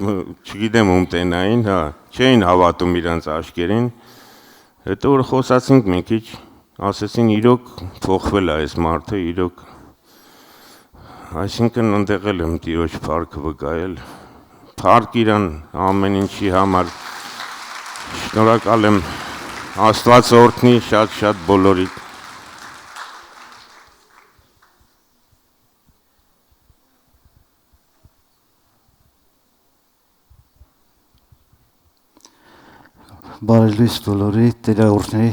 չգիտեմ ում տենային, հա, չէին հավատում իրանց աչքերին։ Հետո որ խոսացինք մի քիչ, ասեցին իրոք փոխվել է այս մարդը, իրոք, այսինքն ընդեղ էլ եմ Տիրոջ փառքը վկայել, փառք իրան ամեն ինչի համար, շնորհակալ եմ, Աստված օրհնի շատ բոլորիդ։ Բարի լույս բոլորի, Տերը օրհնի,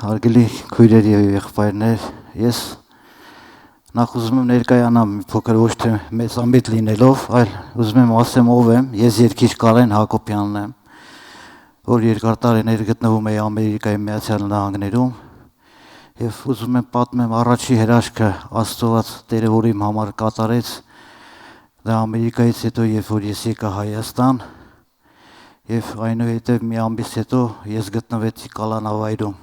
հարգելի քույրեր եւ եղբայրներ, ես նախ ուզում եմ ներկայանամ փոքր ոչ թե մեծամիտ լինելով, այլ ուզում եմ ասեմ ով եմ, ես երգիչ Կարեն Հակոբյանն եմ, որ երկար տարիներ գտնվում է Ամերիկայի Միացյալ Նահանգներում եւ ուզում եմ պատմեմ առաջի հրաշքը Աստված Տերը որ իմ համար կատարեց դա Ամերիկայից հետո երբ որ ես եկա Հայաստան եւ այնուհետեւ մի ամիս հետո ես գտնվեցի Կալանավայրում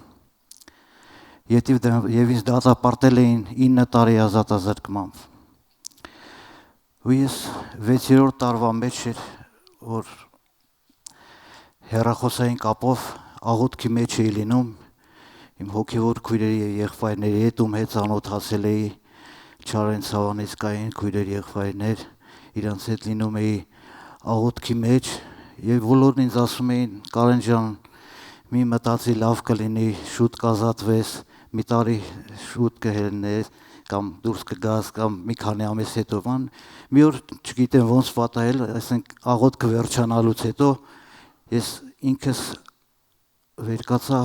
եւ ինձ դատապարտել էին 9 տարի ազատազրկմամբ ու ես 6-րդ տարվա մեջ էր որ հեռախոսային կապով աղոթքի մեջ էի լինում իմ հոգևոր քույրերի եւ եղբայրների հետ ում հետ ծանոթացել էի Չարեն Սավանեսկային քույրեր եղբայրներ իրանց հետ լինում էի աղոթքի մեջ եւ բոլորն ինձ ասում էին Կարեն ջան մի մտածի լավ կլինի շուտ կազատվես մի տարի շուտ կհելնես կամ դուրս կգաս կամ մի քանի ամիս հետո բան մի օր չգիտեմ ոնց պատահել այսինքն աղոթքը վերջանալուց հետո ես ինքս վերկացա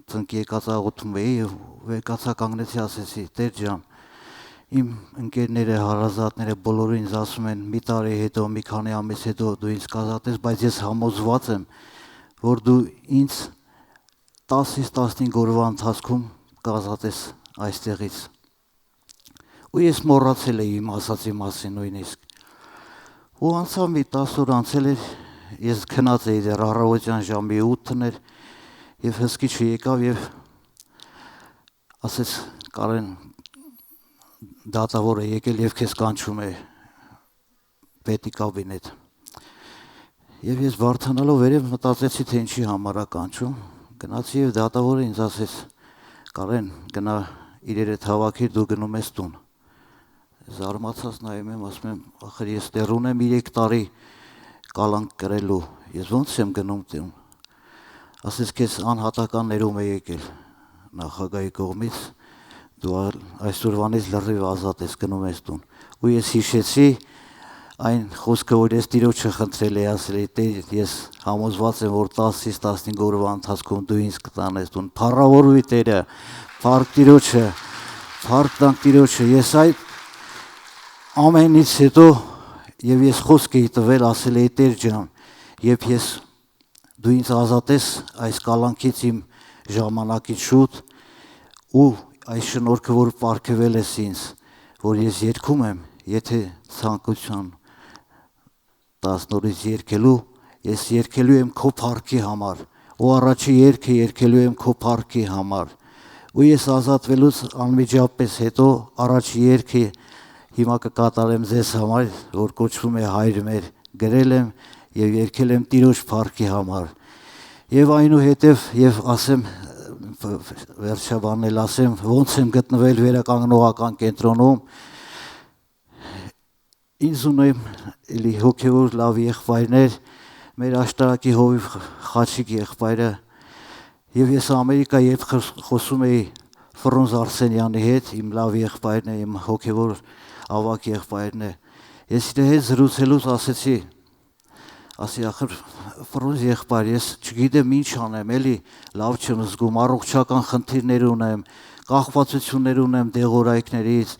ծնկ եկած աղոթում էի եւ վերկացա կանգնեցի ասեցի Տեր ջան իմ ընկերները հարազատները բոլորը ինձ ասում են մի տարի հետո մի քանի ամիս հետո դու ինձ կազատես բայց ես համոզված եմ որ դու ինձ 10-ից 15 օրվա ընթացքում կազատես այստեղից ու ես մոռացել էի իմ ասացի մասին նույնիսկ ու անցավ մի 10 օր անցել էր ես քնած էի դեռ առավոտյան ժամի 8-ն էր եւ հսկիչը եկավ եւ ասեց Կարեն դատավորը եկել եւ քեզ կանչում է պետի կաբինետ եւ ես վարդանալով վերև մտածեցի թե ինչի համար է կանչում գնացի եւ դատավորը ինձ ասեց Կարեն գնա իրերը հավաքիր դու գնում ես տուն զարմացած նայում եմ ասում եմ ախր ես դեռ ունեմ 3 տարի կալանք կրելու ես ոնց եմ գնում տուն ասես քեզ անհատականներում է եկել նախագահի կողմից դու այսօրվանից լրիվ ազատ ես գնում ես տուն ու ես հիշեցի այն խոսքը որ ես Տիրոջը խնդրել էի ասել էի Տեր ես համոզված եմ որ 10-ից 15 օրվա ընթացքում դու ինձ կտանես տուն փառավորվի Տերը փառք Տիրոջը փառք տանք Տիրոջը ես այդ ամենից հետո եւ ես խոսք էի տվել ասել էի Տեր ջան երբ ես դու ինձ ազատես այս կալանքից իմ ժամանակից շուտ ու այս շնորհքը որ պարգևել ես ինձ որ ես երգում եմ եթե ցանկության 10 նորից երգելու ես երգելու եմ քո փառքի համար ու առաջի երգը երգելու եմ քո փառքի համար ու ես ազատվելուց անմիջապես հետո առաջի երգը հիմա կկատարեմ ձեզ համար որ կոչվում է հայր մեր գրել եմ եւ երգել եմ Տիրոջ փառքի համար եւ այնուհետեւ եւ ասեմ վերջաբանել ասեմ ոնց եմ գտնվել վերականգնողական կենտրոնում ինձ ունեմ էլի հոգևոր լավ եղբայրներ մեր աշտարակի հովիվ Խաչիկ եղբայրը եւ ես Ամերիկա երբ խոսում էի Ֆրունզ Արսենյանի հետ, իմ լավ եղբայրն է, իմ հոգեվոր ավակ եղբայրն է, ես իր հետ զրուցելուց ասեցի, ախր Ֆրունզ եղբայր, ես չգիտեմ ինչ անեմ, էլի լավ չեմ զգում, առողջական խնդիրներ ունեմ, կախվածություններ ունեմ դեղորայքներից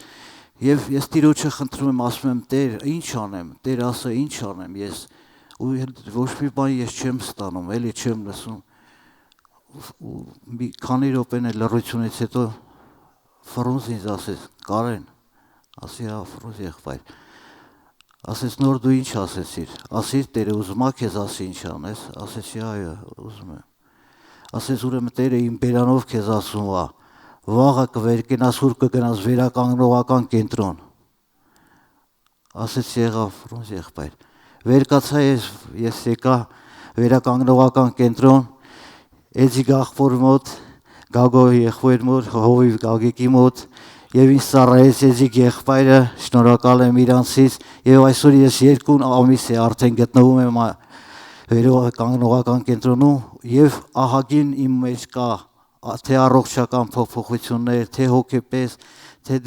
եւ ես Տիրոջը խնդրում եմ, ասում եմ Տեր, ինչ անեմ, Տեր ասա ինչ անեմ ես ու ոչ մի բան ես չեմ ստանում, էլի չեմ լսում ու մի քանի րոպե լռությունից հետո Ֆրունզ ինձ ասեց Կարեն, ասի հա Ֆրունզ եղբայր, ասեց նոր դու ինչ ասեցիր, ասիր Տերը ուզում ա քեզ ասի ինչ անես, ասեցի այո ուզում եմ, ասեց ուրեմն Տերը իմ բերանով քեզ ասում ա, վաղը կվերկենաս ուր կգնաս վերականգնողական կենտրոն, ասեց եղավ Ֆրունզ եղբայր, վերկացա ես եկա վերականգնողական կենտրոն, Էձի գաղբոր մոտ, Գագո եղբայր մոտ, Հովիվ Գագիկի մոտ եւ ինձ ծառայեց Էձիկ եղբայրը, շնորհակալ եմ իրանցից եւ այսօր ես 2 ամիս է արդեն գտնվում եմ վերականգնողական կենտրոնում եւ ահագին իմ մեջ կա թե առողջական փոփոխություններ, թե հոգեպես, թե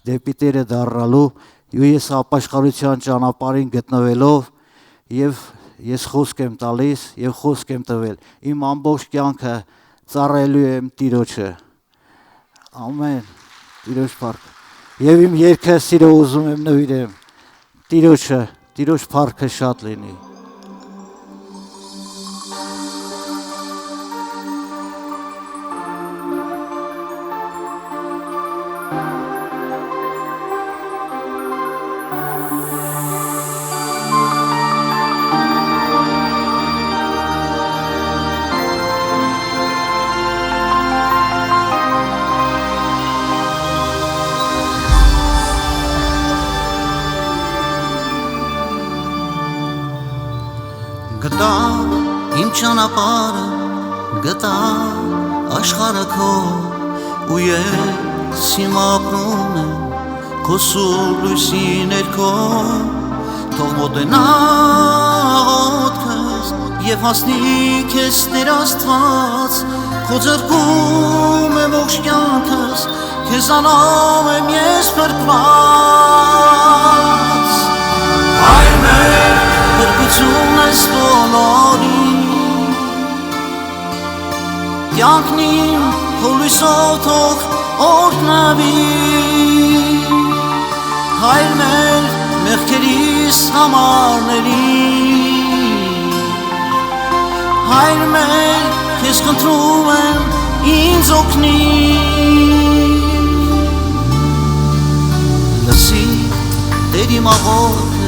դեպի Տերը դառնալու ու ես ապաշխարության ճանապարհին գտնվելով եւ ես խոսք եմ տալիս եւ խոսք եմ տվել իմ ամբողջ կյանքը ծառայելու եմ Տիրոջը ամեն Տիրոջ փառք եւ իմ երգը սիրո ուզում եմ նվիրեմ Տիրոջը Տիրոջ փառքը շատ լինի Գտա իմ ճանապարհը, գտա աշխարհը քո ու ես իմ ապրում եմ քո սուրբ լույսի ներքո թող մոտենա աղոթքս եւ հասնի քեզ Տեր Աստված քո ձեռքում եմ ողջ կյանքս քեզանով եմ ես փրկված Հայր մեր Փրկություն ես բոլորի Կյանքն իմ քո լույսով թող օրհնվի Հայր մեր մեղքերիս համարների Հայր մեր քեզ խնդրում եմ ինձ օգնիր Լսի Տեր իմ աղոթքը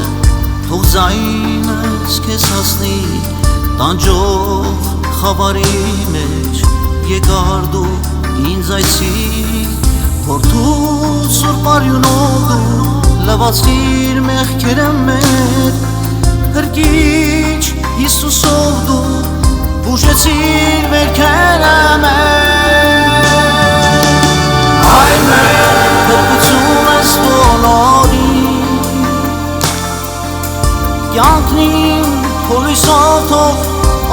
Թող ձայնս քեզ հասնի տանջող խավարի մեջ եկար դու ինձ այցի Հորդու սուրբ արյունով դու լվացիր մեղքերը մեր Հրկիչ Հիսուսով դու բուժեցիր վերքերը մեր Հայր մեր փրկություն ես բոլորի Կյանքն իմ քո լույսով թող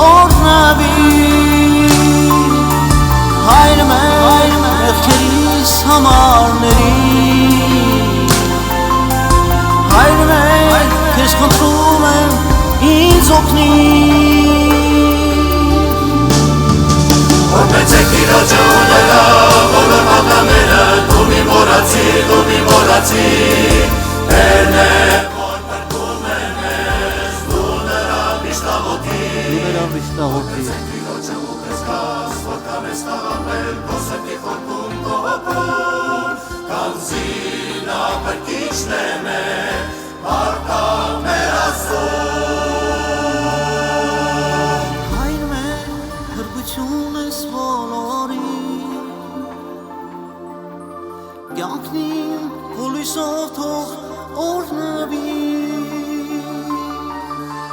օրհնվի Հայր մեր մեղքերիս համարների Հայր մեր քեզ խնդրում եմ ինձ օգնիր Օրմեցեք Տիրոջը ունենա բոլոր մատաները դու մի մոռացի Տերն է Միշտաղոթի Տիրոջը ուպես կաս, որ կանես տաղամել քո սրտի խորքում քո հոգում Կանզի նա փրկիչն է մեր, մարդան մեր Աստծուն Հայր մեր փրկություն ես բոլորի Կյանքն իմ քո լույսով թող օրհնվի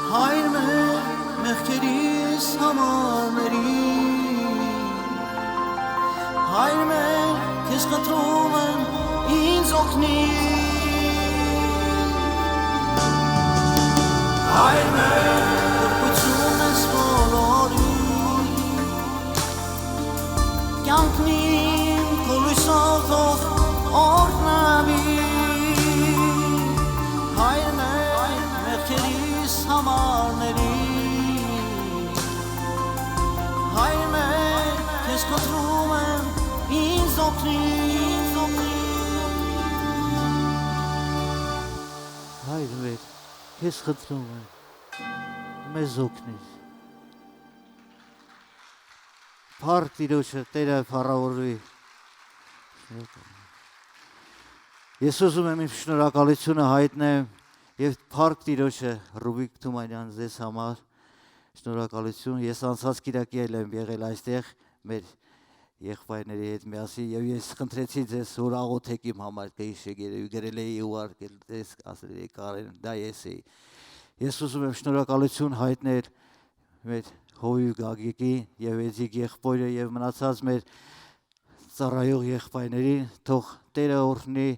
Հայր մեր մեղքերիս համարների Հայր մեր քեզ խնդրում եմ ինձ օգնիր Հայր մեր փրկություն կյանքնին կոլուսով օրնամի հայր մեղքերիս համարների հայր մեր քեզ խնդրում եմ ինձ օգնիր հայր մեր քեզ խնդրում եմ մեզ օգնիր Փառք Տիրոջը, Տերը փառավորվի։ Ես ուզում եմ իմ շնորհակալությունը հայտնեմ եւ փառք Տիրոջը Ռուբիկ Թումանյան ձեզ համար։ Շնորհակալություն։ Ես անցած կիրակի եմ եղել այստեղ մեր եղբայրների հետ միասին եւ ես խնդրեցի ձեզ որ աղոթեք իմ համար կհիշեք երևի գրել էի ուղարկել ձեզ ասել էի կարեն դա ես էի։ Ես ուզում եմ շնորհակալություն հայտնել մեր Հովիվ Գագիկի եւ Էձիկ եղբայրը եւ մնացած մեր ծառայող եղբայրներին թող Տերը օրհնի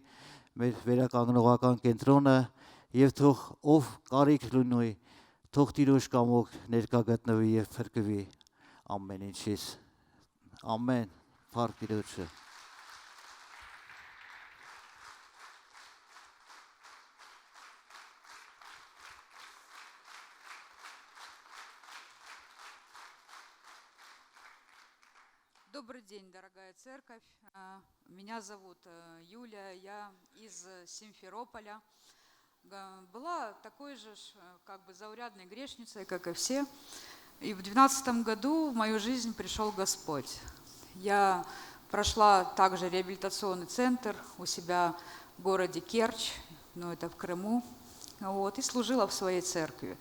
մեր վերականգնողական կենտրոնը եւ թող ով կարիք լինի թող Տիրոջ կամոք ներկա գտնվի եւ փրկվի ամեն ինչից ամեն փառք Տիրոջը Добрый день, дорогая церковь. Меня зовут Юлия, я из Симферополя. Была такой же как бы заурядной грешницей, как и все. И в 2012 году в мою жизнь пришел Господь. Я прошла также реабилитационный центр у себя в городе Керчь, ну это в Крыму, вот, и служила в своей церкви.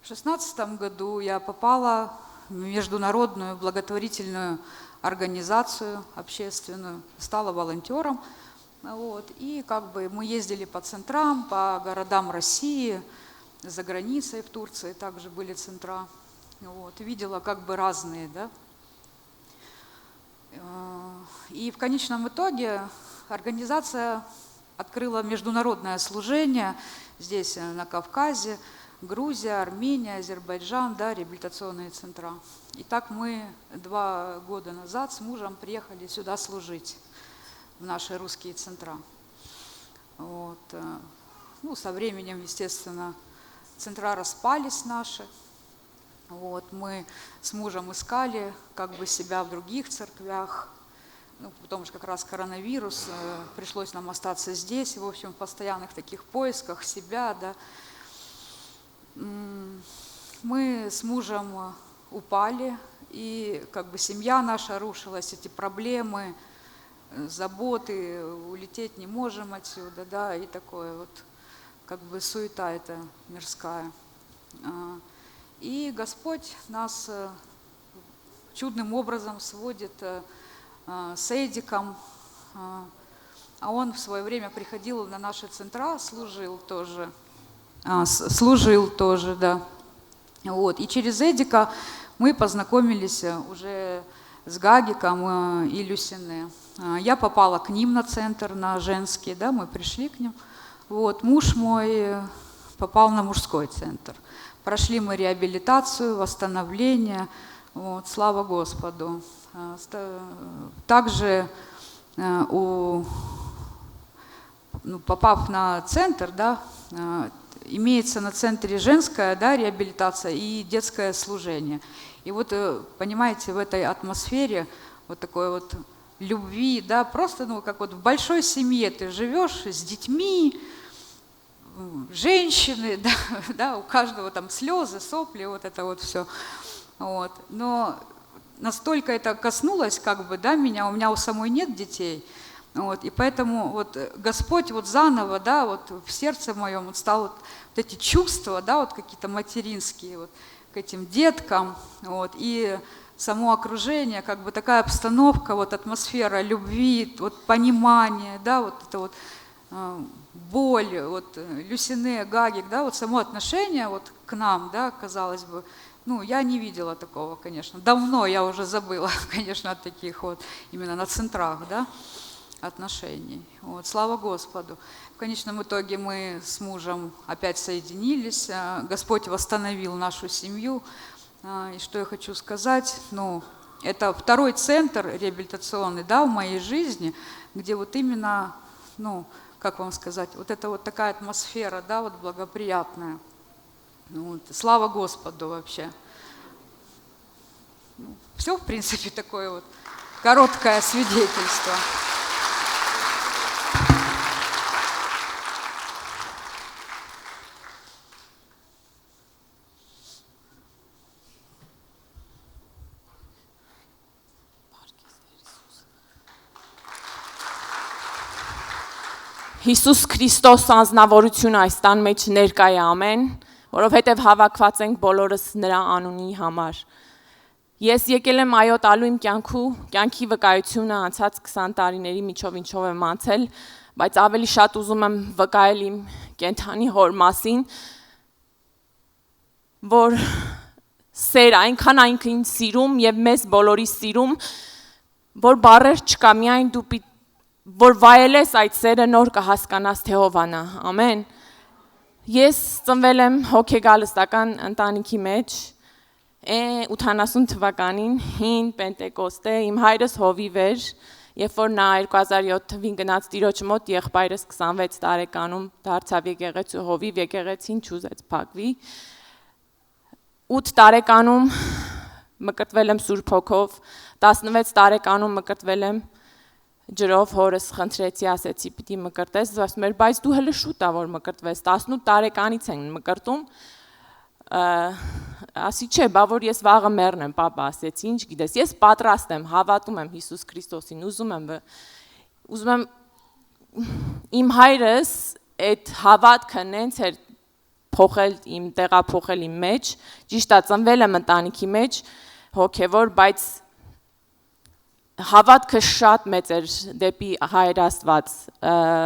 В 2016 году я попала в международную благотворительную организацию общественную, стала волонтером. Вот, и как бы мы ездили по центрам, по городам России, за границей в Турции также были центра. Вот, видела как бы разные, да. И в конечном итоге организация открыла международное служение здесь, на Кавказе, Грузия, Армения, Азербайджан, да, реабилитационные центра. И так мы 2 года назад с мужем приехали сюда служить, в наши русские центра. Вот. Ну, со временем, естественно, центра распались наши. Вот. Мы с мужем искали как бы себя в других церквях. Ну, потому что как раз коронавирус, пришлось нам остаться здесь. В общем, в постоянных таких поисках себя, да. Мы с мужем упали, и как бы семья наша рушилась, эти проблемы, заботы, улететь не можем отсюда, да, и такое вот, как бы суета эта мирская. И Господь нас чудным образом сводит с Эдиком, а он в свое время приходил на наши центра, служил тоже, да. Вот. И через Эдика мы познакомились уже с Гагиком и Люсине. Я попала к ним на центр, на женский, да, мы пришли к ним. Вот. Муж мой попал на мужской центр. Прошли мы реабилитацию, восстановление, вот, слава Господу. Также попав на центр, да, имеется на центре женская, да, реабилитация и детское служение. И вот, понимаете, в этой атмосфере вот такой вот любви, да, просто, ну, как вот в большой семье ты живешь с детьми, женщины, да, да, у каждого там слезы, сопли, вот это вот все. Вот. Но настолько это коснулось, как бы, да, меня, у меня у самой нет детей. Вот, и поэтому вот Господь вот заново, да, вот в сердце моем вот стал вот эти чувства, да, вот какие-то материнские вот к этим деткам, вот, и само окружение, как бы такая обстановка, вот атмосфера любви, вот понимание, да, вот это вот боль, вот Люсине, Гагик, да, вот само отношение вот к нам, да, казалось бы, ну, я не видела такого, конечно, давно я уже забыла, конечно, от таких вот именно на центрах, да, отношений. Вот, слава Господу. В конечном итоге мы с мужем опять соединились, Господь восстановил нашу семью. И что я хочу сказать, ну, это второй центр реабилитационный, да, в моей жизни, где вот именно, ну, как вам сказать, вот это вот такая атмосфера, да, вот благоприятная. Ну, вот, слава Господу вообще. Ну, все, в принципе, такое вот короткое свидетельство. Հիսուս Քրիստոս անձնավորությունը այս տան մեջ ներկա է ամեն, որովհետև հավաքված ենք բոլորս նրա անունի համար։ Ես եկել եմ այո տալու իմ կյանքի վկայությունը անցած 20 տարիների միջով ինչով եմ անցել, բայց ավելի շատ ուզում եմ վկայել իմ կենթանի հոր մասին, որ սեր այնքան ինձ սիրում եւ մեզ բոլորի սիրում, որ բառեր չկա, միայն դու որ վայելես այդ սերը նոր կհասկանաս թե ով անա, ամեն։ Ես ծնվել եմ հոգեգալստական ընտանիքի մեջ, 80 թվականին, հին պենտեկոստե, իմ հայրս հովիվ էր, երբ որ նա 2007 թվին գնաց տիրոջ մոտ, եղբայրս 26 տարեկանում դարձավ եկեղեցու հովիվ, եկեղեցին չուզեց փակվի։ 8 տարեկանում մկրտվել եմ Սուրբ Հոգով, 16 տարեկանում մկրտվել եմ ջրով հորս խնդրեցի, ասեցի պիտի մկրտես, ասում էր, բայց դու հələ շուտ ա որ մկրտվես, 18 տարեկանից են մկրտում, ասի չէ, բա որ ես վաղը մեռնեմ, պապա, ասեցի, ինչ գիտես, ես պատրաստ եմ, հավատում եմ Հիսուս Քրիստոսին, ուզում եմ իմ հայրս այդ հավատքը նենց էր փոխել իմ տեղափոխել իմ մեջ, ճիշտ է, ծնվել եմ ընտանիքի մեջ, հոգևոր, բայց հավատքը շատ մեծ էր դեպի Հայր Աստված,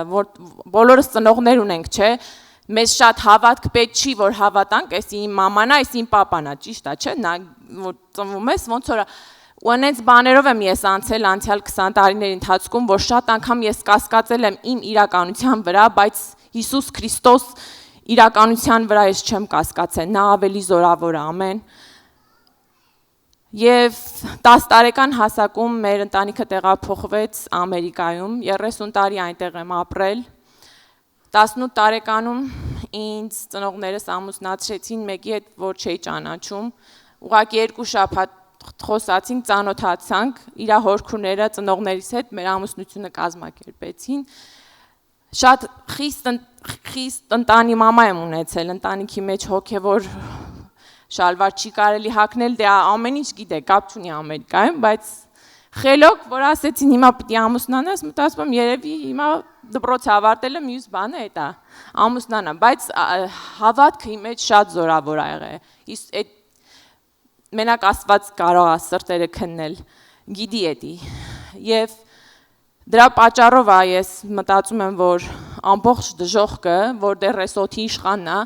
որ բոլորս ծնողներ ունենք, չէ, մեզ շատ հավատք պետք չի, որ հավատանք, այս իմ մաման է, այս իմ պապան է, ճիշտ է, չէ, նա որ ծնվում ես, ոնց որ ու այնց բաներով եմ ես անցել անցյալ 20 տարիների ընթացքում, որ շատ անգամ ես կասկածել եմ իմ իրականության վրա, բայց Հիսուս Քրիստոս իրականության վրա ես չեմ կասկածել, նա ավելի զորավոր է, ամեն։ Եվ 10 տարեկան հասակում մեր ընտանիքը տեղափոխվեց Ամերիկայում, 30 տարի այնտեղ եմ ապրել, 18 տարեկանում ինձ ծնողներս ամուսնացրեցին մեկի հետ, որ չէի ճանաչում, ուղղակի 2 շաբաթ խոսացինք, ծանոթացանք, իր հորքուները ծնողներիս հետ մեր ամուսնությունը կազմակերպեցին, շատ խիստ ընտանի մամա եմ ունեցել, ընտանիքի մեջ հոգևոր շալվար չի կարելի հագնել, դե ամեն ինչ գիտե, կապ չունի Ամերիկայում, բայց խելոք, որ ասեցին հիմա պիտի ամուսնանաս, մտածում եմ երևի հիմա դպրոց ավարտելը մյուս բանը է դա, ամուսնանամ, բայց հավատքը իմ մեջ շատ զորավոր ա եղել, մենակ Աստված կարող է սրտերը քննել, գիտի էդի, եւ դրա պատճառով է ես մտածում եմ, որ ամբողջ դժոխքը, որ դեռ էս օդի իշխանն է,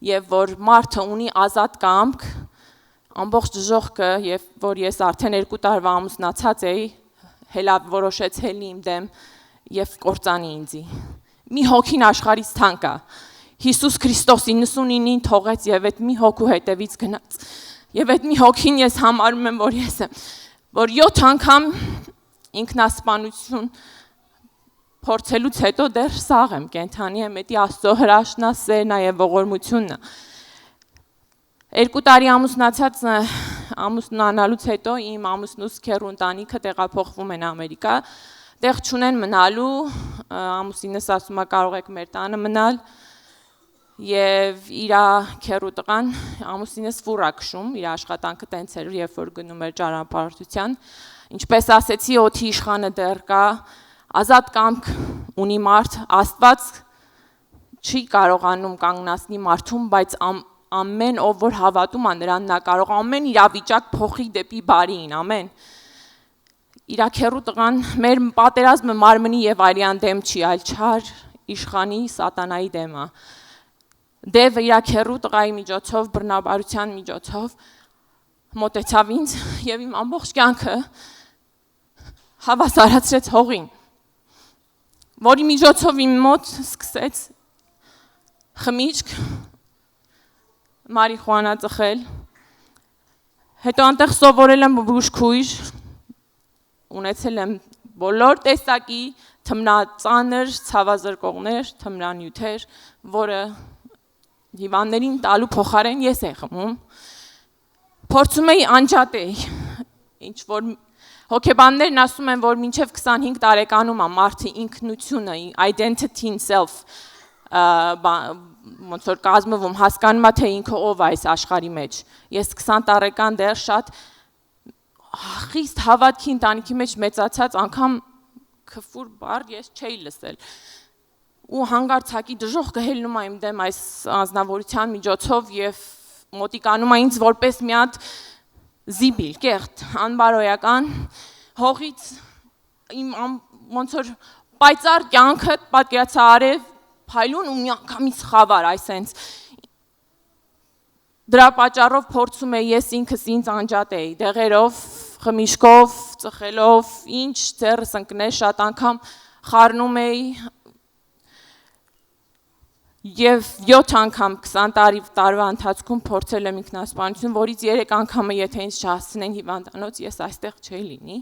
եւ որ մարդը ունի ազատ կամք, ամբողջ դժոխքը, եւ որ ես արդեն 2 տարվա ամուսնացած էի, հելա որոշեցել իմ դեմ եւ կործանի ինձի։ Մի հոգին աշխարհից թանկ է։ Հիսուս Քրիստոս 99-ին թողեց եւ այդ մի հոգու հետևից գնաց։ Եվ այդ մի հոգին ես համարում եմ, որ ես եմ, որ 7 անգամ ինքնասպանություն փորձելուց հետո դեռ սաղ եմ, կենթանի եմ, էդի Աստծո հրաշքն է, սերն է եւ ողորմությունն է։ 2 տարի ամուսնանալուց հետո իմ ամուսնուս քեռու ընտանիքը տեղափոխվում են Ամերիկա, տեղ չունեն մնալու, ամուսինս ասում է կարող եք մեր տանը մնալ, եւ իր քեռու տղան ամուսինս ֆուր է քշում, իր աշխատանքը տենց էր, երբ որ գնում էր ճանապարհորդության, ինչպես ասեցի, օդի իշխանը դեռ կա, ազատ կամք ունի մարդ, Աստված չի կարողանում կանգնացնի մարդուն, բայց ամեն ով որ հավատում է նրան, նա կարող ամեն իրավիճակ փոխի դեպի բարին, ամեն։ Իր քեռու տղան մեր պատերազմը մարմնի եւ արյան դեմ չի, այլ չար իշխանի սատանայի դեմ է։ Դևը իր քեռու տղայի միջոցով, բռնաբարության միջոցով մոտեցավ ինձ եւ իմ ամբողջ կյանքը հավասարացրեց հողին, որի միջոցով իմ մոտ սկսեց խմիչք, մարիխուանա ծխել, Հետո անտեղ սովորել եմ բուժքույր, ունեցել եմ բոլոր տեսակի թմրածանր ցավազրկողներ, թմրանյութեր, որը հիվանդներին տալու փոխարեն ես եմ խմում։ Փորձում էի անջատել, ինչ որ հոգեբաններն ասում են, որ մինչև 25 տարեկանում է մարդը ինքնությունը, identity in self, ոնց որ կազմվում, հասկանում է, թե ինքը ով է այս աշխարհի մեջ։ Ես 20 տարեկան դեռ շատ խիստ հավատքի ընտանիքի մեջ մեծացած անգամ քֆուր բառ ես չէի լսել։ Ու հանգարցակի դժոխքը հելնում է իմ դեմ այս անձնավորության միջոցով եւ մոտիկանում է ինձ որպես մի հատ զիբիլ, կեղտ, անբարոյական հողից իմ ոնց որ պայծառ կյանքը պատկերացա արև փայլուն ու միանգամից խավար, այսենց դրա պատճառով փորձում էի ես ինքս ինձ անջատեի, դեղերով, խմիչքով, ծխելով, ինչ ձեռս ընկներ, շատ անգամ խառնում էի եւ 7 անգամ 20 տարվա ընթացքում փորձել եմ ինքնասպանություն, որից 3 անգամը եթե ինձ չհասցնեն հիվանդանոց, ես այստեղ չէի լինի։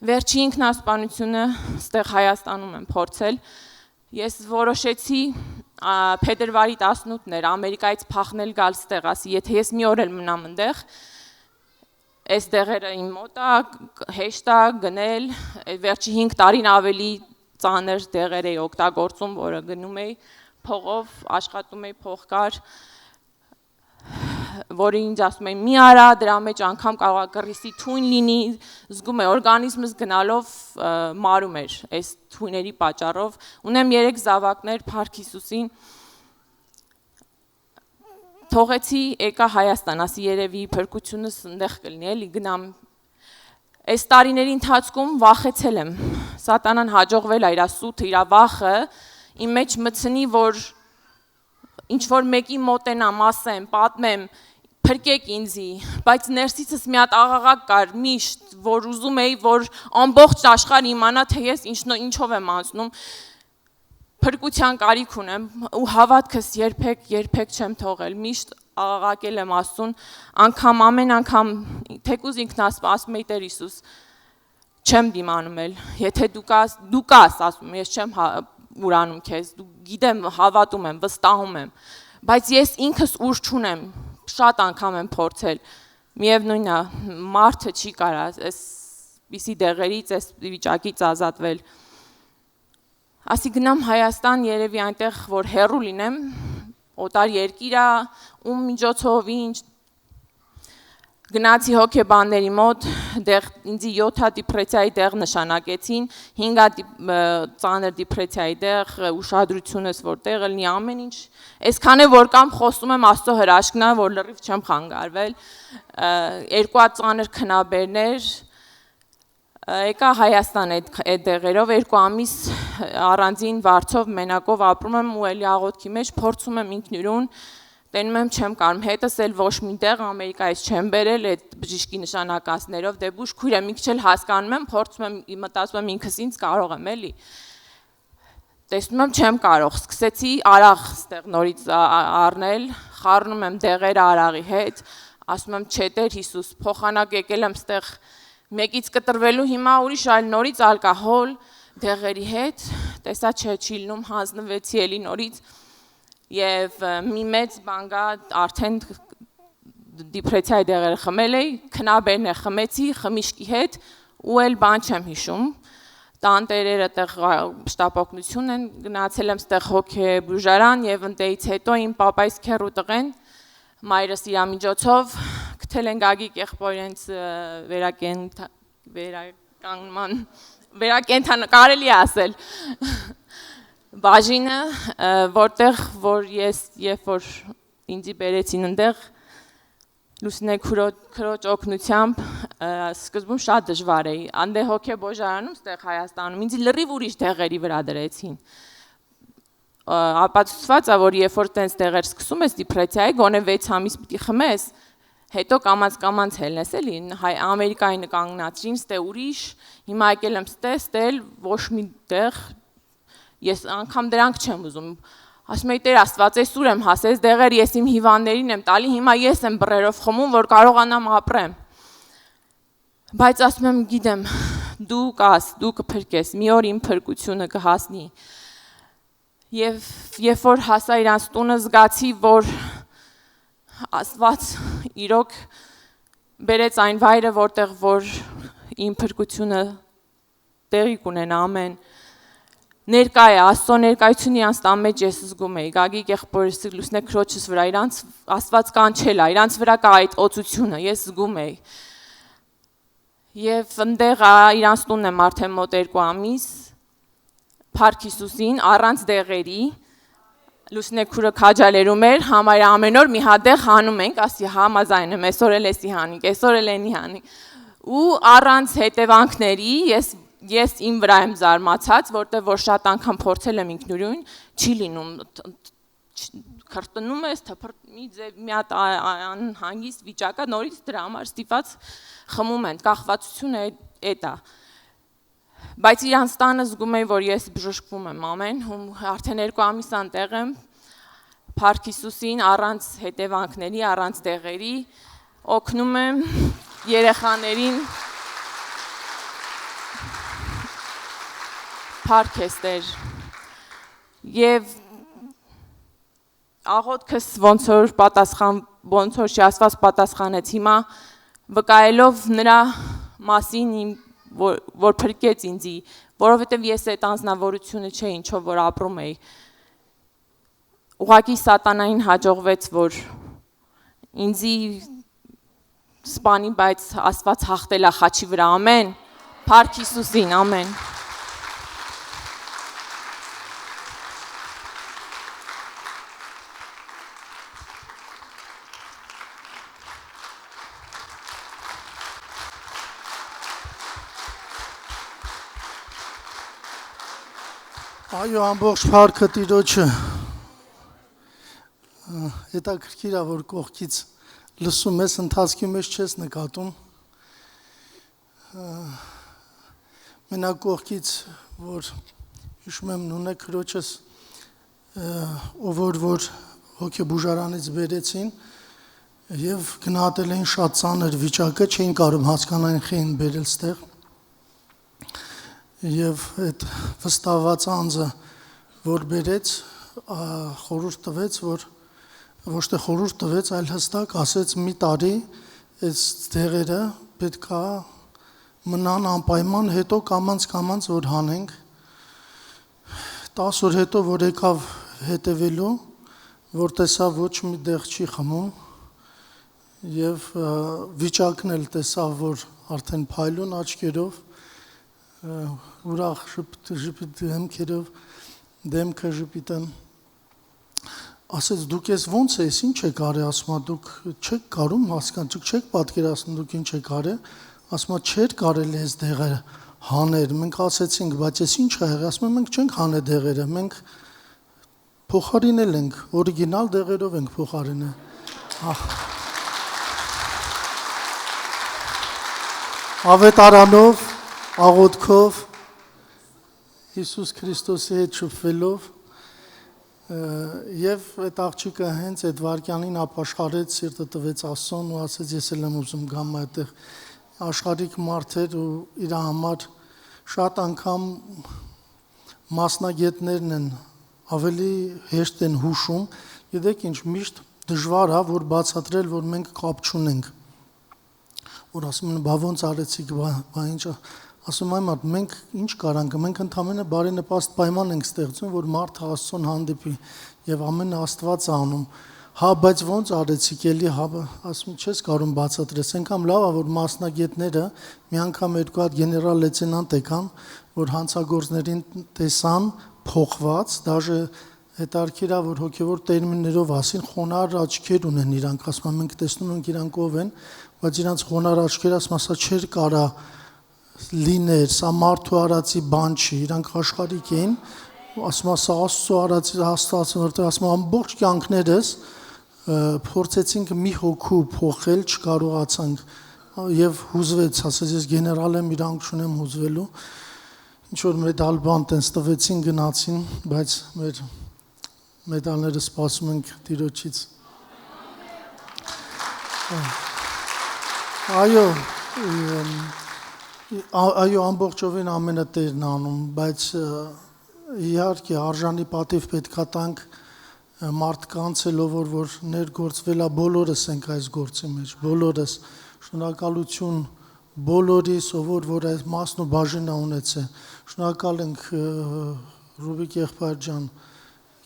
Վերջի ինքնասպանությունը ստեղ Հայաստանում եմ փորձել։ Ես որոշեցի փետրվարի 18-ն էր Ամերիկայից փախնել գալ ստեղ, ասի, եթե ես մի օր էլ մնամ այնտեղ, այս դեղերը իմ մոտ է, հեշտ է գնել, վերջի 5 տարին ավելի ծանր դեղեր էի օգտագործում, որը գնում էի փողով, աշխատում էի փողկար, որը ինձ ասում էին մի արա, դրա մեջ անգամ կարող է կռիսի թույն լինի, զգում է օրգանիզմս գնալով մարում էր այս թույների պատճառով։ Ունեմ 3 զավակներ, Փառք Հիսուսին։ Թողեցի եկա Հայաստան, ասի երևի փրկությունս այնտեղ կլինի, էլի գնամ։ Այս տարիների ընթացքում վախեցել եմ։ Սատանան հաջողվել է իր սուտը, իր վախը իմ մեջ մտցնի, որ ինչ որ մեկի մոտենամ, ասեմ, պատմեմ, փրկեք ինձի, բայց ներսիցս մի հատ աղաղակ կար միշտ, որ ուզում էի, որ ամբողջ աշխարհը իմանա, թե ես ինչով եմ անցնում, փրկության կարիք ունեմ ու հավատքս երբեք չեմ թողել, միշտ աղաղակել եմ Աստծուն, ամեն անգամ թեկուզ ինքնասպան էի Տեր Հիսուս, չեմ դիմանում էլ, եթե դու կաս, ասում, ես չեմ ուրանում քեզ, դու գիտեմ, հավատում եմ, վստահում եմ, բայց ես ինքս ուժ չունեմ, շատ անգամ եմ փորձել, միևնույնն է, մարդը չի կարա այսպիսի դեղերից, այս վիճակից ազատվել։ Ասի գնամ Հայաստան, երևի այնտեղ, որ հեռու լինեմ, օտար երկիր է, ում միջոցով ինչ գնացի հոգեբանների մոտ, ինձի 7 դիպրեսիայի դեղ նշանակեցին, 5 ծանր դիպրեսիայի դեղ, ուշադրությունս որ տեղը լինի, ամեն ինչ, այսքան է որ կամ խոսում եմ Աստծո հրաշքն է, որ լրիվ չեմ խանգարվել, 2 ծանր քնաբերներ, եկա Հայաստան այդ դեղերով, 2 ամիս առանձին վարձով մենակով ապրում եմ ու էլի աղոթքի մեջ փորձում եմ ինքնուրույն տենում եմ չեմ կարում, հետս էլ ոչ մի տեղ Ամերիկայից չեմ բերել այդ բժիշկի նշանակածներով, դե բուժքույր եմ, մի քիչ էլ հասկանում եմ, փորձում եմ, մտածում եմ ինքս ինձ կարող եմ, էլի։ Տեսնում եմ չեմ կարող, սկսեցի արաղ ստեղ նորից առնել, խառնում եմ դեղերը արաղի հետ, ասում եմ չէ Տեր Հիսուս, փոխանակ եկել եմ ստեղ մեկից կտրվելու, հիմա ուրիշ այլ նորից ալկոհոլ դեղերի հետ, տեսա չէ չի լինում, հանձնվեցի էլի նորից Եվ մի մեծ բան կա, արդեն դիպրեսիայի դեղերը խմել էի, քնաբերն է խմեցի, խմիչքի հետ ու էլ բան չեմ հիշում։ Տանտերերը տեղ շտապօգնություն են, գնացել եմ ստեղ հոգեբուժարան եւ ընտեից հետո իմ պապայիս քեռու տղեն մայրս իր միջոցով գտել են Գագիկ եղբորենց վերակենդան կարելի է ասել բաժինը, որտեղ որ ես երբ որ ինձի բերեցին այնտեղ Լուսինե քրոջ օգնությամբ սկզբում շատ դժվար էի, անդե հոգեբուժարանում ստեղ Հայաստանում ինձ լրիվ ուրիշ դեղերի վրա դրեցին։ Ապացուցված է, որ երբ որ տենց դեղեր սկսում ես դիպրեսիայի, գոնե 6 ամիս պիտի խմես, հետո կամած հելնես էլի, Ամերիկայի նկանգնացրին, ստե ուրիշ, հիմա եկել եմ ստել ոչ մի տեղ Ես անգամ դրանք չեմ ուզում, Ասում էի Տեր Աստված, ես ուր եմ հասել, դեղեր ես իմ հիվանդներին եմ տալի, հիմա ես եմ բռերով խմում, որ կարողանամ ապրեմ։ Բայց ասում եմ, գիտեմ, դու կաս, դու կփրկես, մի օր իմ փրկությունը կհասնի։ Եվ երբ որ հասա իրանց տունը զգացի, որ Աստված իրոք բերեց այն վայրը, որտեղ որ իմ փրկությունը տեղի կունենա, ամեն։ Ներկա է, Աստծո ներկայությունը իրանց տան մեջ ես զգում էի, Գագիկ եղբորս Լուսնե քրոջս վրա, իրանց Աստված կանչել է, իրանց վրա կա այդ օծությունը, ես զգում էի։ Եվ ընդեղ իրանց տունն եմ արդեն մոտ 2 ամիս, Փառք Հիսուսին, առանց դեղերի, Լուսնե քուրը քաջալերում էր, համարյա ամեն օր մի հատ դեղ հանում ենք, ասի համաձայն եմ, այսօր էլ էսի հանենք, այսօր էլ էնի հանենք։ Ու առանց հետևանքների ես իմ վրա եմ զարմացած, որտեղ որ շատ անգամ փորձել եմ ինքնուրույն, չի լինում, քրտնում ես, մի հատ անհանգիստ վիճակա, նորից դրա համար ստիպված խմում են, կախվածությունը էդ է։ Բայց իրանց տանը զգում էի, որ ես բժշկվում եմ ամեն, արդեն 2 ամիս անտեղ եմ, Փառք Հիսուսին, առանց հետևանքների, առանց դեղերի, օգնում եմ երեխաներին, Փառք ես Տեր, և աղոթքս ոնց որ Աստված պատասխանեց հիմա, վկայելով նրա մասին, որ փրկեց ինձի, որովհետև ես այդ անձնավորությունը չէի, ինչով որ ապրում էի, ուղղակի սատանային հաջողվեց, որ ինձի սպանի, բայց Աստված հաղթել է խաչի վրա, ամեն, Փառք Հիսուսին, ամեն։ Այո, ամբողջ փառքը Տիրոջը։ Հետաքրքիր է, որ կողքից լսում ես, ընթացքի մեջ չես նկատում։ Մենակ կողքից, որ հիշում եմ Նունե քրոջս, ով որ հոգեբուժարանից բերեցին եւ գնահատել էին շատ ծանր վիճակը, չէին կարող հասկանալ խին բերել ստեղ։ Եվ այդ վստահված անձը, որ բերեց, խորհուրդ տվեց, որ ոչ թե խորհուրդ տվեց, այլ հստակ ասեց մի տարի այս դեղերը պետք է մնան անպայման, հետո կամանց որ հանենք։ 10 օր հետո որ եկավ հետևելու, որ տեսավ ոչ մի դեղ չի խմում եւ վիճակն էլ տեսավ, որ արդեն փայլուն աչքերով ուրախ ժպիտ դեմքերով, դեմքը ժպիտը, ասեց դուք ես ոնց ես, ինչ եք արել, ասում դուք չեք կարում հասկանալ, դուք չեք պատկերացնում դուք ինչ եք արել, ասում չէր կարելի այս դեղերը հաներ, մենք ասեցինք, բայց ես ինչ ա եղել, ասում մենք չենք հանել դեղերը, մենք փոխարինել ենք, օրիգինալ դեղերով ենք փոխարինել։ Ավետարանով աղոթքով Հիսուս Քրիստոսի հետ շփվելով եւ այդ աղջիկը հենց այդ վարքյանին ապաշխարեց, սիրտը տվեց Աստծուն ու ասեց ես էլ եմ ուզում գամ այդտեղ աշխարհիկ մարդեր ու իր համար շատ անգամ մասնագետներն են ավելի հեշտ են հուշում, գիտեք ինչ միշտ դժվար է որ բացատրել որ մենք կապ չունենք, որ ասում են բա ոնց արեցիք, բա ինչ ասում եմ, մենք ինչ կարանք, մենք ընդհանրապես բարենպաստ պայման ենք ստեղծում, որ մարդը Աստծուն հանդիպի եւ ամենը Աստված անում։ Հա, բայց ոնց արեցիք էլի, հա, ասում չես կարող բացատրես, այնքան լավ է, որ մասնագետները մի անգամ 2 հատ գեներալ լեյտենանտ եկան, որ հանցագործներին տեսան փոխված, դաժե հետարքիր է, որ հոգեվոր տերմիններով ասին, խոնար աչքեր ունեն իրանք, ասում եմ, մենք տեսնում ենք իրանք ով են, բայց իրանք խոնար աչքեր, ասում ասա չէր կարա լիներ, սա մարդու արածի բան չի, իրանք աշխարհիկ էին, ասում ասա Աստծո արածի հաստատություն, որտեղ ասում ամբողջ կյանքներս փորձեցինք մի հոգու փոխել, չկարողացանք եւ հուզվեց, ասես ես գեներալ եմ, իրանք չունեմ հուզվելու, ինչ որ մեդալ բան տենց տվեցին, գնացին, բայց մեր մեդալները սպասում ենք Տիրոջից։ Այո, ամբողջովին ամենը Տերն անում, բայց իհարկե արժանի պատիվ պետքա տանք մարդկանց էլ որ ներգործվել է, բոլորս ենք այս գործի մեջ, բոլորս շնորհակալություն բոլորիս, որ այս մասն ու բաժինը ունեցե։ Շնորհակալ ենք Ռուբիկ եղբայր ջան,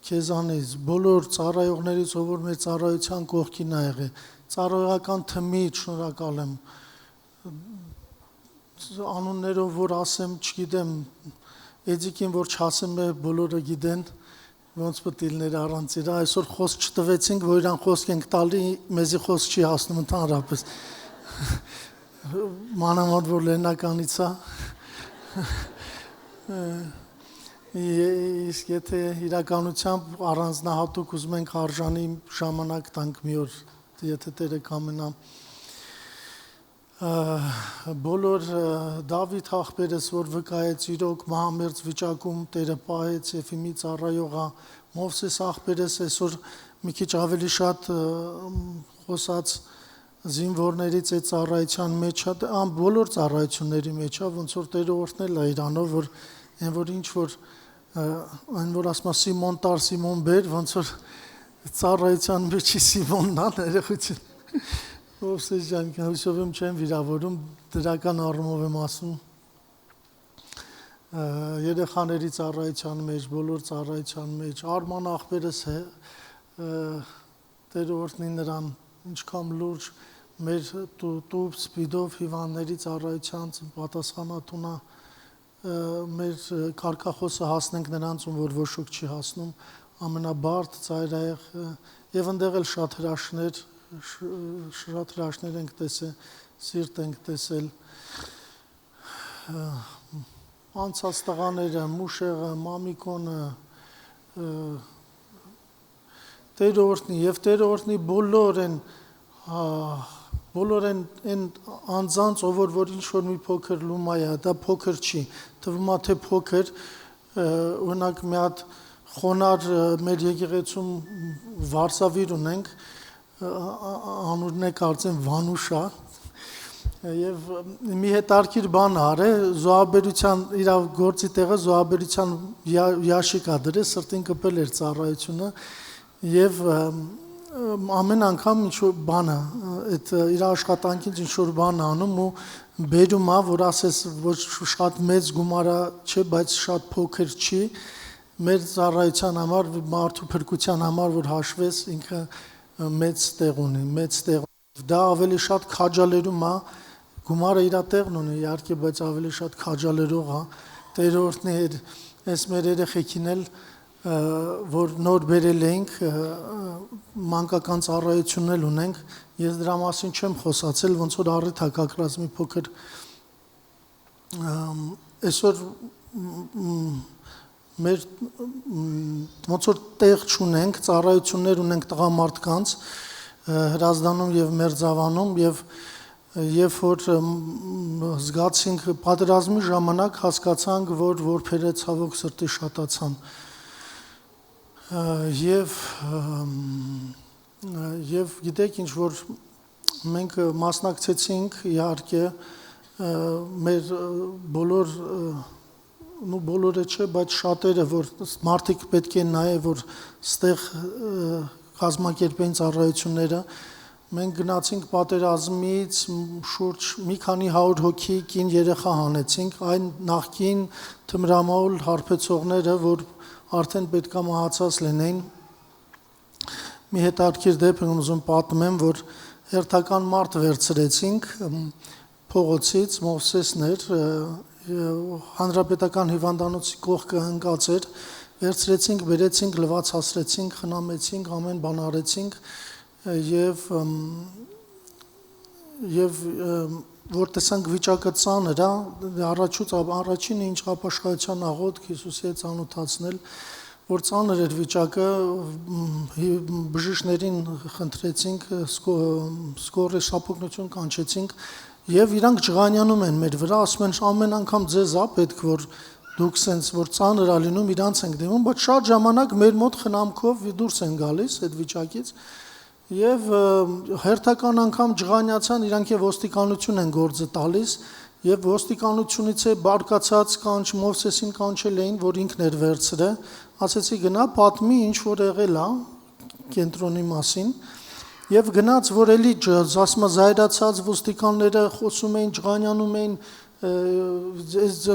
քեզանից, բոլոր ծառայողներից, որ մեր ծառայության կողքին ա եղել, ծառայողական թմից շնորհակալ եմ։ Անուններով որ ասեմ, չգիտեմ, Էդիկին որ չասեմ, բոլորը գիտեն, ոնց պետք է լիներ առանց իր, այսօր խոսք չտվեցինք, որ իրան խոսք ենք տալի, մեզի խոսք չի հասնում ընդհանրապես։ Մանավանդ որ լենականից է։ Իսկ եթե իրականությամբ առանձնահատուկ ուզում ենք արժանի ժամանակ տանք մի օր, եթե Տերը կամենա։ Բոլոր Դավիթ աղբերս, որ վկայեց իրոք մահամերձ վիճակում Տերը պահեց Եֆիմի ծառայողա, Մովսես աղբերս այսօր մի քիչ ավելի շատ խոսած զինվորներից այդ ծառայության մեջ է, բոլոր ծառայությունների մեջ է, ոնց որ Տերը օրհնել է իրանով, որ այն որ ինչ որ այն որ ասում է Սիմոն տար Սիմոն բեր, ոնց որ ծառայության մեջի Սիմոնն է ներողություն։ Մովսես ջան, հույսով եմ չեմ վիրավորում, դրական առումով եմ ասում։ Երեխաների ծառայության մեջ, բոլոր ծառայության մեջ, Արման աղբերս է, Տերը օրհնի նրան, ինչքան լուրջ մեր տուբ սպիդով հիվանդների ծառայության պատասխանատուն է, մեր կարգախոսը հասնենք նրանց, որ ոչ ոք չի հասնում, ամենաբարդ ծայրահեղ եւ ընդեղ էլ շատ հրաշներ ենք տեսել, սիրտ ենք տեսել, անցած տղաները, Մուշեղը, Մամիկոնը, Տերը օրհնի եւ Տերը օրհնի բոլոր են անձանց, որ ինչ որ մի փոքր լումա է, դա փոքր չի, թվում է թե փոքր, օրինակ մի հատ խոնար մեր եկեղեցում վարսավիր ունենք, անունն է կարծեմ Վանուշա, եւ մի հետարքիր բան արել, զոհաբերության իր գործի տեղը զոհաբերության յաշիկ ա դրել, սրտին կպել էր ծառայությունը եւ ամեն անգամ ինչ որ բան է, այդ իր աշխատանքից ինչ որ բան անում ու բերում է, որ ասես ոչ շատ մեծ գումարա չէ, բայց շատ փոքր չի, մեր ծառայության համար, մարդու փրկության համար, որ հաշվես ինքը մեծ տեղ ունի, մեծ տեղ։ Դա ավելի շատ քաջալերում է, գումարը իր տեղն ունի, իհարկե, բայց ավելի շատ քաջալերող է։ Տերը օրհնի այս մեր երեխեքին էլ, որ նոր բերել էինք, մանկական ծառայություն էլ ունենք, ես դրա մասին չեմ խոսացել, ոնց որ առիթ է կակրած մի փոքր այսօր մեր ոնց որ տեղ չունենք, ծառայություններ ունենք տղամարդկանց Հրազդանում եւ Մերձավանում եւ երբ որ զգացինք պատերազմի ժամանակ հասկացանք, որ որբերը ցավոք սրտի շատացան եւ գիտեք ինչ որ մենք մասնակցեցինք իհարկե մեր բոլոր բոլորը չէ, բայց շատերը, որ մարդիկ պետք է նայե, որ ստեղ կազմակերպեն ծառայությունները, մենք գնացինք պատերազմից շուրջ մի քանի 100 հոգի կին երեխա հանեցինք, այն նախկին թմրամոլ հարբեցողները, որ արդեն պետք է մահացած լինեին, մի հետարքիր դեպք եմ ուզում պատմեմ, որ հերթական մարդ վերցրեցինք փողոցից, Մովսեսն էր, հանրապետական հիվանդանոցի կողքը ընկած էր, վերցրեցինք, բերեցինք, լվացացրեցինք, խնամեցինք, ամեն բան արեցինք եւ որ տեսանք վիճակը ծանր է, առաջինը ինչ ապաշխարության աղոթք Հիսուսի հետ ծանոթացնել, որ ծանր էր վիճակը, բժիշկներին խնդրեցինք, սկորի շապոկնություն կանչեցինք եւ իրանք ջղանյանում են մեր վրա, ասում են ամեն անգամ ձեզ է պետք որ դուք սենց որ ծանր ա լինում իրանց ենք դիմում, բայց շատ ժամանակ մեր մոտ խնամքով դուրս են գալիս այդ վիճակից եւ հերթական անգամ ջղանյացան իրանք եւ ոստիկանություն են գործը տալիս եւ ոստիկանությունից է բարկացած կանչ Մովսեսին կանչել էին, որ ինքն էր վերցրել, ասեցի գնա պատմի ինչ որ եղել է կենտրոնի մասին եւ գնաց որ էլի ասում զայրացած ոստիկանները խոսում էին ջղանյանում էին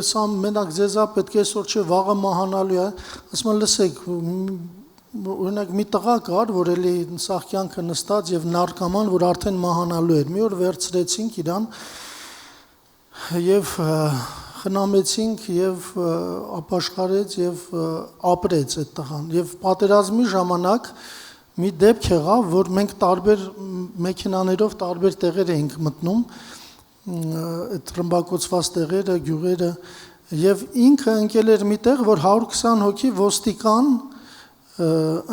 սամ մենակ ձեզա պետք է այսօր չէ վաղը մահանալու է ասում լսեք օրինակ մի տղա կար որ էլի սաղ կյանքը նստած եւ նարկոման որ արդեն մահանալու էր մի օր վերցրեցինք իրան եւ խնամեցինք եւ ապաշխարեց եւ ապրեց այդ տղան եւ պատերազմի ժամանակ մի դեպք եղավ որ մենք տարբեր մեքենաներով տարբեր տեղեր էինք մտնում այդ ռմբակոծված տեղերը գյուղերը եւ ինքը ընկել էր մի տեղ որ 120 հոգի ոստիկան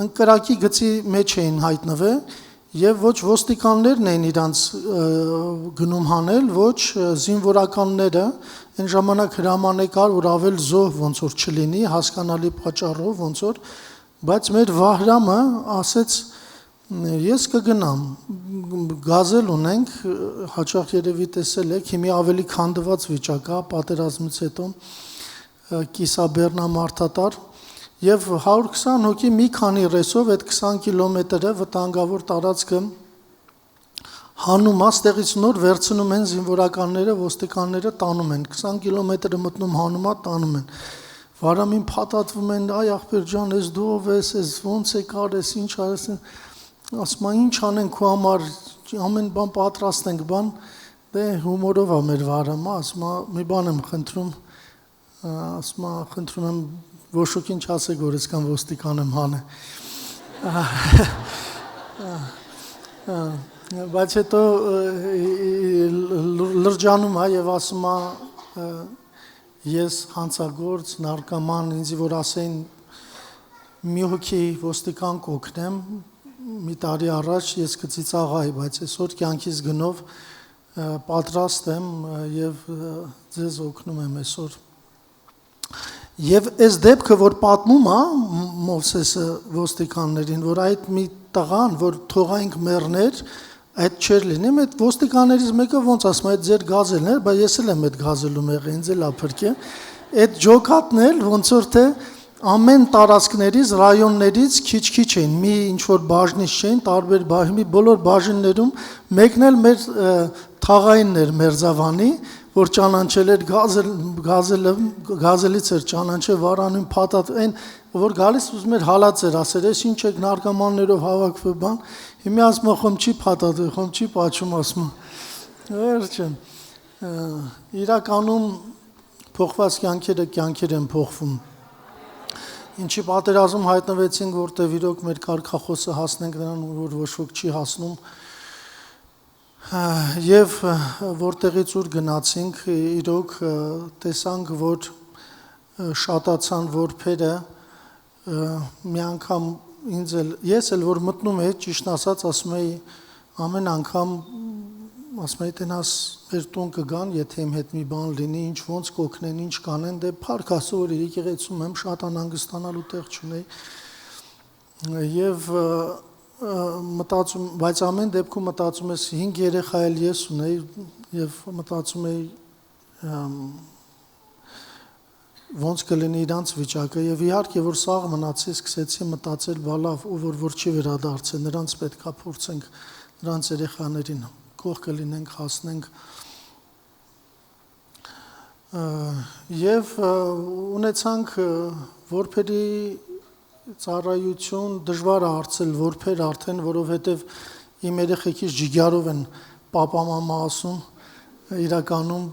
ընկրակի գծի մեջ էին հայտնվել եւ ոչ ոստիկաններն էին իրանց գնում հանել ոչ զինվորականները այն ժամանակ հրաման եկար որ ավել զոհ ոնց որ չլինի հասկանալի պատճառով ոնց որ բայց մեր Վահրամը ասեց ես կգնամ գազել ունենք հաճախ երևի տեսել եք հիմա ավելի քանդված վիճակ է պատերազմից հետո կիսաբեռնամարտատար եւ 120 հոգի մի քանի ռեսով այդ 20 կիլոմետրը վտանգավոր տարածքը հանում աստեղից նոր վերցնում են զինվորականները ոստիկանները տանում են 20 կիլոմետրը մտնում հանում է տանում են Վարամին փաթաթվում են այ ախպեր ջան ես դու ով ես ես ոնց է կարես ինչ արես ասում են ինչ անենք քո համար ամեն բան պատրաստ ենք բան դե հումորով է մեր Վարամը ասում է մի բան եմ խնդրում ասում է խնդրում եմ ոչ ոքին չասեք որ այսքան ոստիկան եմ հանե բայց հետո լրջանում է եւ ասում է ես հանցագործ նարկոման ինձ որ ասեն մի հոգի ոստիկան կօգնեմ մի տարի առաջ ես կծիծաղայի բայց այսօր կյանքից գնով պատրաստ եմ եւ ձեզ օգնում եմ այսօր Եվ այս դեպքը որ պատմում է Մովսեսը ոստիկաններին որ այդ մի տղան որ թողայինք մեռներ այդ չէր լինի այդ ոստիկաններից մեկը ոնց ասում է այդ ձեր գազելն էր բայց ես էլ եմ այդ գազելու մեղը ինձ էլ ափրկե այդ ջոկատն էլ ոնց որ թե ամեն տարածքներից ռայոններից քիչ-քիչ էին մի ինչ որ բաժնից չէին տարբեր բաժնի բոլոր բաժիններում մեկն էլ մեր թաղայինն էր Մերձավանի որ ճանաչել էր գազելից էր ճանաչել վարանին փաթաթ այն որ գալիս ուզում էր հալած էր ասել ես ինչ եք նարկոմաններով հավաքվել բան հիմա ասում խոմ չի փաթաթ խոմ չի պաչում ասում վերջն իրականում փոխված կյանքեր են փոխվում ինչի պատերազմ հայտնվեցինք որտեղ իրոք մեր կարգախոսը հասնենք նրան որ ոչ ոք չի հասնում Եվ որտեղից ուր գնացինք իրոք տեսանք որ շատացան որբերը մի անգամ ինձ էլ ես էլ որ մտնում եի ճիշտ ասած ասում եի ամեն անգամ ասում եի տենաս մեր տուն կգան եթե իմ հետ մի բան լինի ինչ ոնց կօգնեն ինչ կանեն դե փառք Աստծո որ եկեղեցում եմ շատ անհանգստանալու տեղ չունեի եւ մտածում բայց ամեն դեպքում մտածում ես 5 երեխա էլ ես ունեի եւ մտածում եի ոնց կլինի իրանց վիճակը եւ իհարկե որ սաղ մնացի սկսեցի մտածել բա լավ ով որ չի վերադարձել նրանց պետքա փորձենք նրանց երեխաներին կողքը լինենք հասնենք եւ ունեցանք որբերի ծառայություն դժվար է հարցել որբեր արդեն որովհետև իմ երեխեքից ջիգարով են պապա մամա ասում իրականում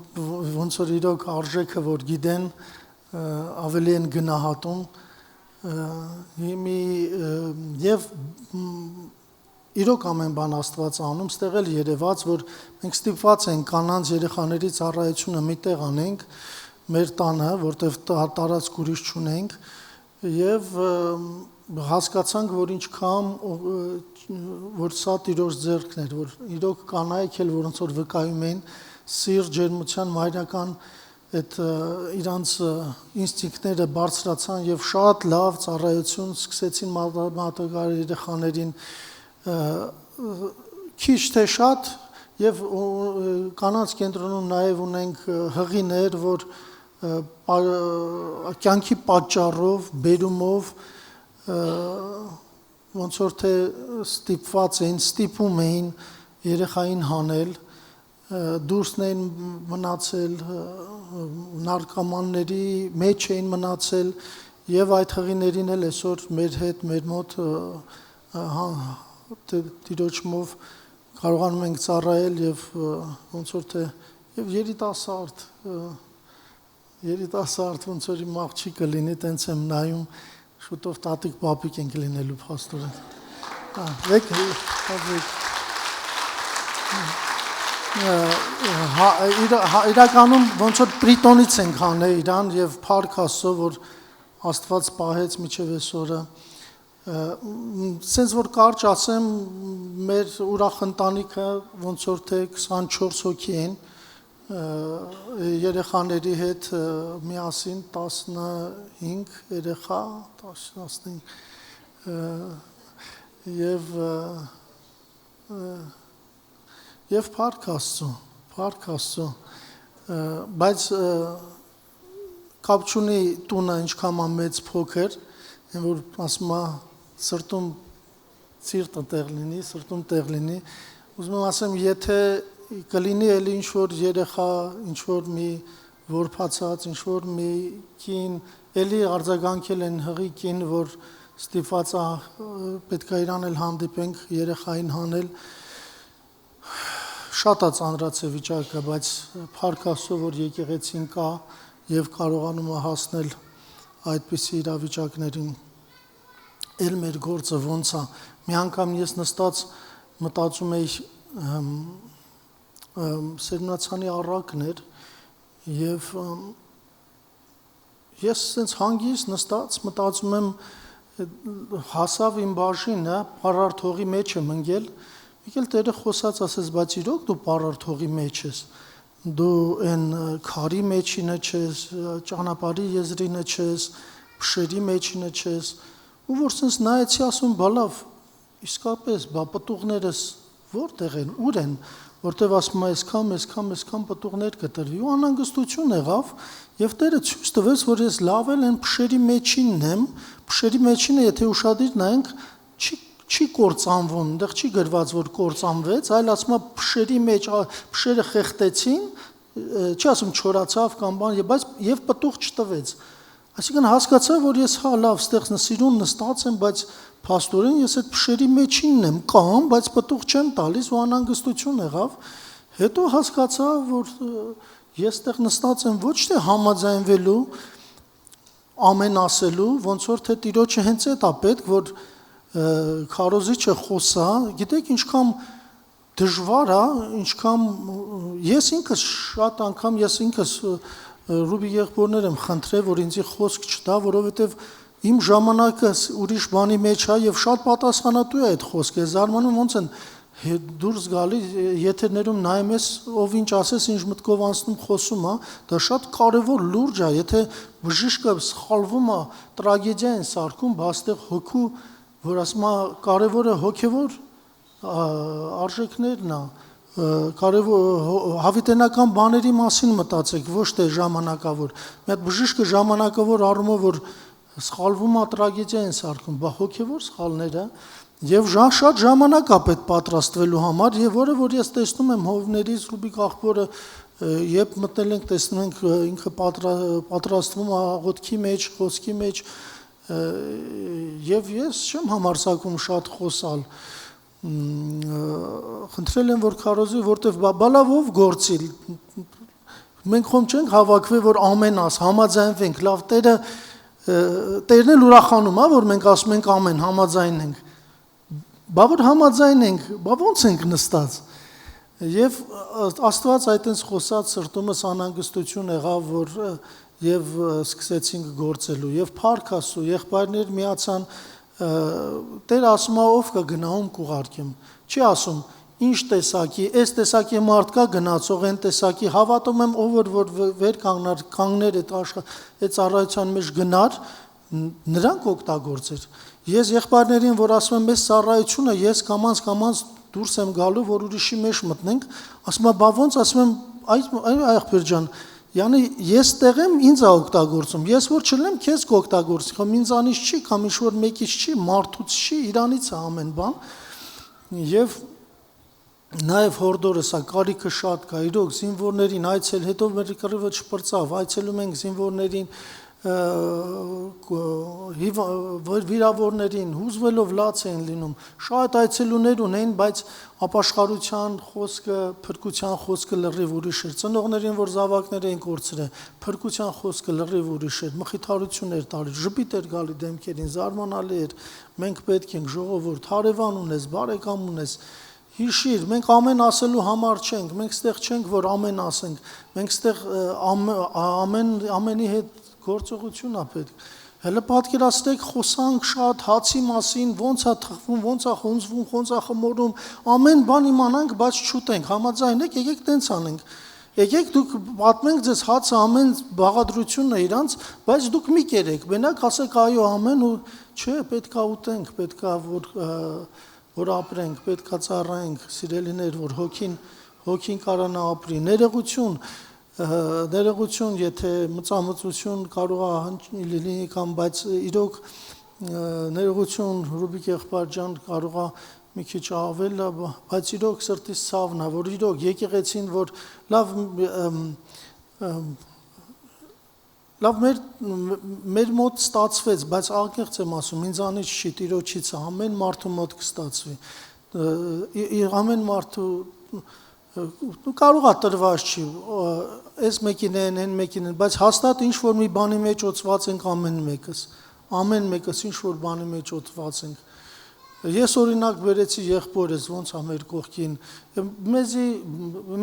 ոնց որ իրոք արժեքը որ գիտեն ավելի են գնահատում եւ իրոք ամեն բան Աստված անում ստեղ էլ երևաց որ մենք ստիպված ենք կանանց երեխաների ծառայությունը միտեղ անենք մեր տանը որտեղ տարածք ուրիշ չունենք Եվ հասկացանք, որ ինչքան որ սա տիրոջ ձեռքն էր, որ իրոք կանայք էլ որոնց որ վկայում էին սիր ջերմության մայրական այդ իրանց ինստինկտները բարձրացան եւ շատ լավ ծառայություն սկսեցին մատակարար երեխաներին քիչ թե շատ եւ կանանց կենտրոնում նաեւ ունենք հղիներ, որ կյանքի պատճառով, բերումով ոնց որ թե ստիպված էին, ստիպում էին երեխային հանել, դուրսն էին մնացել, նարկոմանների մեջ էին մնացել եւ այդ հղիներին էլ այսօր մեր հետ, մեր մոտ դիրոջմով կարողանում ենք ծառայել եւ ոնց որ թե եւ երիտասարդ ոնց որ իմ աղջիկը լինի, տենց եմ նայում, շուտով տատիկ պապիկ ենք լինելու փաստորեն։ Իրականում ոնց որ պրիտոնից ենք հանել իրան եւ փառք Աստծո, որ Աստված պահեց միջև այսօրը։ Սենց որ կարճ ասեմ, մեր ուրախ ընտանիքը ոնց որ թե 24 հոգի են երեխաների հետ միասին 15 երեխա, 15 եւ փառք Աստծո, բայց կապ չունի տունը ինչքան մեծ փոքր, որ ասում է սրտում ծիրտը տեղ լինի, ուզում եմ ասեմ, եթե կլինի էլի ինչ-որ երեխա, ինչ-որ մի որբացած, ինչ-որ մի կին, էլի արձագանքել են հղի կին, որ ստիպված է պետք է իրան էլ հանդիպենք երեխային հանել, շատ է ծանրացե վիճակը, բայց փառք Աստծո, որ եկեղեցին կա եւ կարողանում է հասնել այդպիսի իրավիճակներին։ Էլ մեր գործը ոնց է։ Մի անգամ ես նստած մտածում էի Սերմնացանի առակն էր եւ ես sense հանգիստ նստած մտածում եմ հասավ իմ բաժինը պարարտ հողի մեջ եմ ընկել եկել Տերը խոսած ասես բայց իրոք դու պարարտ հողի մեջ ես դու այն քարի մեջինը չես ճանապարհի եզրինը չես փշերի մեջինը չես ու որ sense նայեցի ասում բալավ իսկապես բա պտուղներս որտեղ են ուր են որտեվ ասում է այսքան պտուղներ կտրվի ու անհանգստություն եղավ եւ Տերը ցույց տվեց որ ես լավ էլ են փշերի մեջինն եմ փշերի մեջինը եթե ուշադիր նայենք չի կործանվում այնտեղ չի գրված որ կործանվեց այլ ասում է փշերի մեջ փշերը խեղտեցին չի ասում չորացավ կամ բան բայց եւ պտուղ չտվեց այսինքն հասկացա որ ես հա լավ ստեղ սիրուն նստած եմ բայց փաստորեն ես այդ փշերի մեջինն եմ կամ բայց պտուղ չեմ տալիս ու անհանգստություն եղավ հետո հասկացա որ ես այդտեղ նստած եմ ոչ թե համաձայնվելու ամեն ասելու ոնց որ թե Տիրոջը հենց այդ է պետք որ քարոզիչը խոսա գիտեք ինչքան դժվար է ինչքան ես ինքս շատ անգամ ես ինքս Ռուբի եղբորներ եմ խնդրել որ ինձի խոսք չտա որովհետև իմ ժամանակը ուրիշ բանի մեջ է եւ շատ պատասխանատու է այդ խոսքը զարմանում ոնց են դուրս գալի եթերներում նայում ես ով ինչ ասես ինչ մտքով անցնում խոսում է դա շատ կարեւոր լուրջ է եթե բժիշկը սխալվում է տրագեդիա են սարքում բաստեղ հոգու որ ասում է կարեւորը հոգեվոր արժեքներն է կարևոր հավիտենական բաների մասին մտածեք ոչ թե ժամանակավոր մի հատ բժիշկը ժամանակավոր առումով որ սխալվում է տրագեդիա են սարքում բա հոգեվոր սխալները եւ շատ ժամանակ է պետք պատրաստվելու համար եւ որը որ ես տեսնում եմ հովներից Ռուբիկ աղբորը երբ մտնել ենք տեսնում ենք ինքը պատրաստվում է աղոթքի մեջ խոսքի մեջ եւ ես չեմ համարձակում շատ խոսալ խնդրել եմ որ քարոզի որտեվ բալավով գործի մենք խոմ չենք հավաքվել որ ամեն աս համաձայնվենք լավ Տերն էլ ուրախանում է որ մենք ասում ենք ամեն համաձայնենք բա որ համաձայնենք բա ոնց ենք նստած եւ Աստված այդտենց խոսած սրտումս անհանգստություն եղավ որ եւ սկսեցինք գործելու եւ փառք Աստծո եղբայրներ միացան Տեր ասում է ով կգնա ում կուղարկեմ չի ասում ինչ տեսակի, այս տեսակի մարդ կա գնացող, այն տեսակի հավատում եմ, ով որ վեր կանգներ այդ ծառայության մեջ գնար, նրանք օգտագործեր։ Ես եղբայրներին, որ ասում եմ, այս ծառայությունը ես կամած դուրս եմ գալու, որ ուրիշի մեջ մտնենք, ասում եմ, բա ոնց, ասում եմ, այ աղբեր ջան, yani ես տեղ եմ ինձ է օգտագործում, ես որ չլեմ, քեզ կօգտագործի, խո ինձանից չի, կամ ինչ որ մեկից չի, մարդուց չի, իրանից է ամեն բան։ Եվ նաև հորդորս է, կարիքը շատ կա, իրոք զինվորներին այցել, հետո մեր կռիվը չպրծավ, այցելում ենք զինվորներին, վիրավորներին, հուզվելով լաց էին լինում, շատ այցելուներ ունեն, բայց ապաշխարության խոսքը, փրկության խոսքը լրիվ ուրիշ էր, ծնողներին, որ զավակներ էին կորցրել, փրկության խոսքը լրիվ ուրիշ էր, մխիթարություն էր տալի, ժպիտ էր գալի դեմքերին, զարմանալի էր, մենք պետք ենք ժողովուրդ, հարևան ունես, բարեկամ ունես, հիշիր, մենք ամեն ասելու համար չենք, մենք ստեղ չենք, որ ամեն ասենք, մենք ստեղ ամենի հետ գործողություն է պետք։ Հələ պատկերացրեք խոսանք շատ հացի մասին, ոնց է թխվում, ոնց է խոնձվում, ոնց է խմորում, ամեն բան իմանանք, բայց չուտենք, համաձայն եք, եկեք տենց անենք։ Եկեք դուք պատմենք ձեզ հացը ամեն բաղադրությունն է իրանց, բայց դուք մի կերեք, մենակ ասեք այո ամեն ու չէ, պետք է ուտենք, պետք է որ ապրենք, պետք է ծառայենք, սիրելիներ, որ հոգին կարանա ապրի, ներողություն, եթե մծամծություն կարող է լինի կամ բայց իրոք ներողություն Ռուբիկ եղբայր ջան կարող է մի քիչ ավել, բայց իրոք սրտից ցավն է, որ իրոք եկեղեցին, որ լավ մեր մոտ ստացվեց, բայց անկեղծ եմ ասում, ինձանից չի, Տիրոջից է, ամեն մարդու մոտ կստացվի, ամեն մարդու կարող է տրված չի, այս մեկին են, այն մեկին են, բայց հաստատ ինչ-որ մի բանի մեջ օծված ենք ամեն մեկս ինչ-որ բանի մեջ օծված ենք։ Ես օրինակ բերեցի եղբորս, ոնց է մեր կողքին, մեզի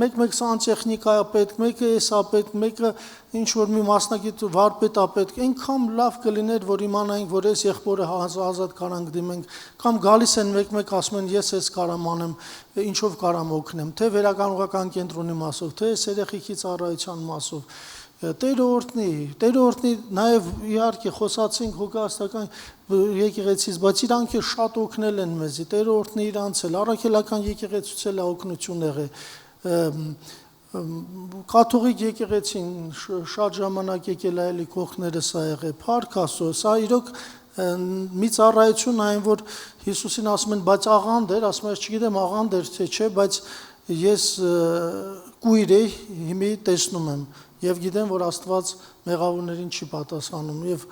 մեկ սանտեխնիկա է պետք, մեկը էս է պետք, մեկը ինչ-որ մի մասնագետ վարպետ է պետք, այնքան լավ կլիներ, որ իմանայինք, որ այս եղբորը ազատ կարանք դիմենք, կամ գալիս են մեկ ասում են, ես ես կարամ անեմ, ինչով կարամ օգնեմ, թե վերականգնողական կենտրոնի մասով, թե այս երեխեքի ծառայության մասով, Տերը օրհնի, նաև իհարկե խոսացինք հոգաստական եկեղեցից, բայց իրանք շատ օգնել են մեզի, Տերը օրհնի իրանց էլ, առաքելական եկեղեցուց էլ օգնություն եղել, կաթողիկ եկեղեցին շատ ժամանակ եկել է էլի կողքներս ա եղել, փառք Աստծո, սա իրոք մի ծառայություն այն, որ Հիսուսին ասում են, բայց աղանդ էր, ասում ես չգիտեմ աղանդ էր թե չէ, բայց ես կույր էի, հիմի տեսնում եմ Եվ գիտեմ, որ Աստված մեղավորներին չի պատասխանում եւ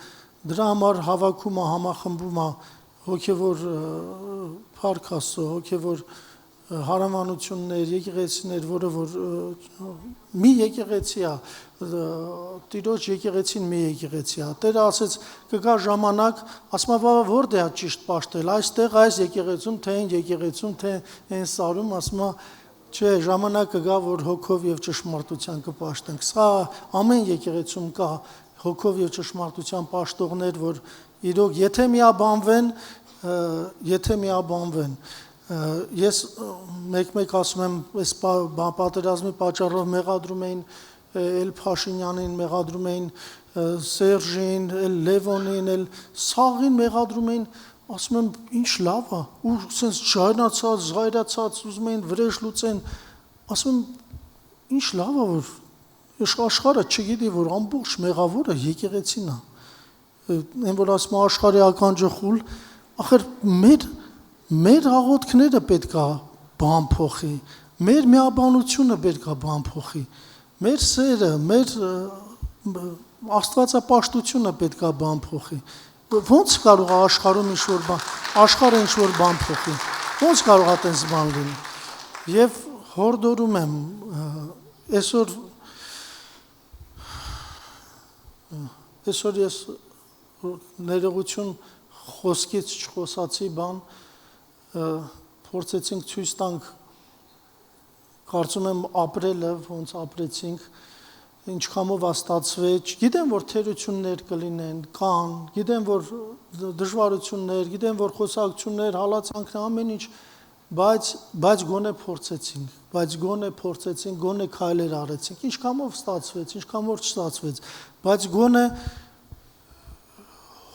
դրա համար հավաքում է, համախմբում է հոգեվոր փառք Աստծո, հոգեվոր հարամանություններ, եկեղեցիներ, որը որ մի եկեղեցի է, Տիրոջ եկեղեցին մի եկեղեցի է։ Տերը ասեց կգա ժամանակ, ասում է որտե՞ղ է ճիշտ պաշտել, այստեղ այս եկեղեցում, թե այն եկեղեցում, թե այն սարում, ասում է Չէ, ժամանակը գա, որ հոգով եւ ճշմարտության կպաշտենք։ Սա ամեն եկեղեցում կա հոգով եւ ճշմարտության պաշտողներ, որ իրոք եթե միաբանվեն, ես մեկ ասում եմ, այս պատերազմի պատճառով մեղադրում էին Էլ Փաշինյանին, մեղադրում էին Սերժին, Էլ Լևոնին, Էլ Սաղին մեղադրում էին ասում եմ, ինչ լավ է, ու սենց ժայնացած, զայրացած, ուզում էին վրեժ լուծեն, ասում եմ, ինչ լավ է, որ աշխարհը չգիտի, որ ամբողջ մեղավորը եկեղեցին է, այն որ ասում է աշխարհի ականջը խուլ, ախր մեր աղոթքները պետք է բան փոխի, մեր միաբանությունը պետք է բան փոխի, մեր սերը, մեր աստվածապաշտությունը պետք է բան փոխի, Ոնց կարող է աշխարհը ինչ-որ բան փոխի, ոնց կարող է տենց բան լինի, և հորդորում եմ, այսօր ես ներողություն խոսքից չխոսացի բան, փորձեցինք ցույց տանք, կարծում եմ ապրելը, ոնց ապրեցինք, ինչքանով ստացվեց, գիտեմ, որ թերություններ կլինեն, կան, գիտեմ, որ դժվարություններ, գիտեմ, որ խոսակցություններ, հալածանքներ, ամեն ինչ, բայց գոնե փորձեցինք, գոնե քայլեր արեցինք, ինչքանով ստացվեց, ինչքանով չստացվեց, բայց գոնե